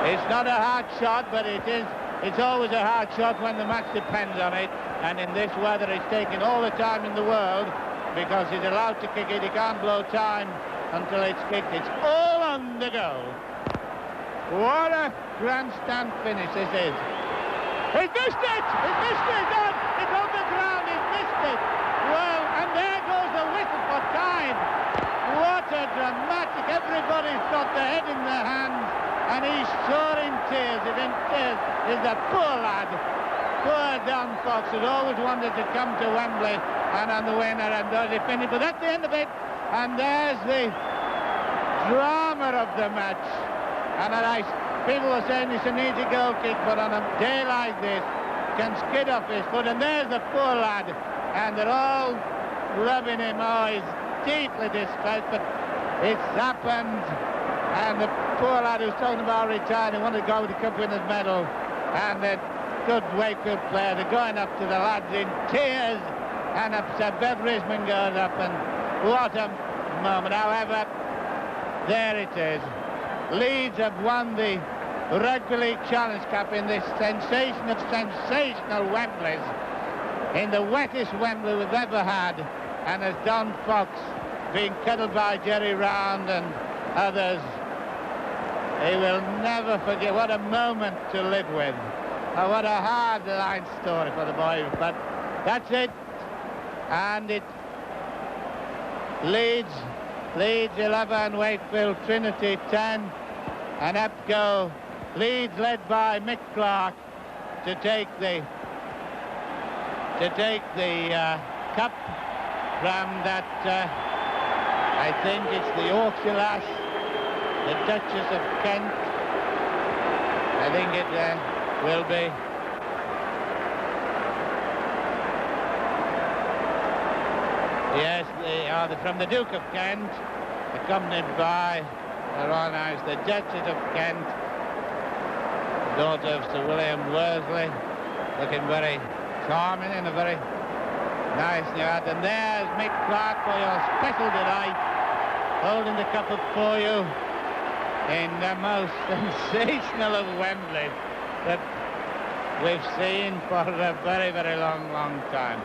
It's not a hard shot, but it's always a hard shot when the match depends on it, and in this weather he's taking all the time in the world because he's allowed to kick it. He can't blow time until it's kicked. It's all on the goal. What a grandstand finish this is. He's missed it! He's missed it! It's on the ground, he's missed it! Well, and there goes the whistle for time. What a dramatic... Everybody's got their head in their hands, and he's sure in tears. He's in tears. He's a poor lad. Poor Don Fox, who's always wanted to come to Wembley and on the winner, and does he finish. But that's the end of it. And there's the drama of the match. And people were saying it's an easy goal kick, but on a day like this, can skid off his foot. And there's the poor lad. And they're all rubbing him. Oh, he's deeply distressed, but it's happened. And the poor lad who's talking about retiring, he wanted to go with the Cup Winners' Medal, and the good Wakefield player, they're going up to the lads in tears, and Bev Risman goes up, and what a moment. However, there it is. Leeds have won the Rugby League Challenge Cup in this sensation of sensational Wembleys, in the wettest Wembley we've ever had, and as Don Fox being cuddled by Jerry Round and others, he will never forget. What a moment to live with. Oh, what a hard line story for the boy. But that's it. And it Leeds 11, Wakefield Trinity 10, and up go Leeds, led by Mick Clark, to take the cup from that. I think it's the Yorkshire lass, the Duchess of Kent. I think it will be. Yes, they are from the Duke of Kent, accompanied by Her Honour the Duchess of Kent, daughter of Sir William Worsley, looking very charming in a very nice new hat. And there's Mick Clark for your special delight, holding the cup up for you in the most sensational of Wembley that we've seen for a very, very long time.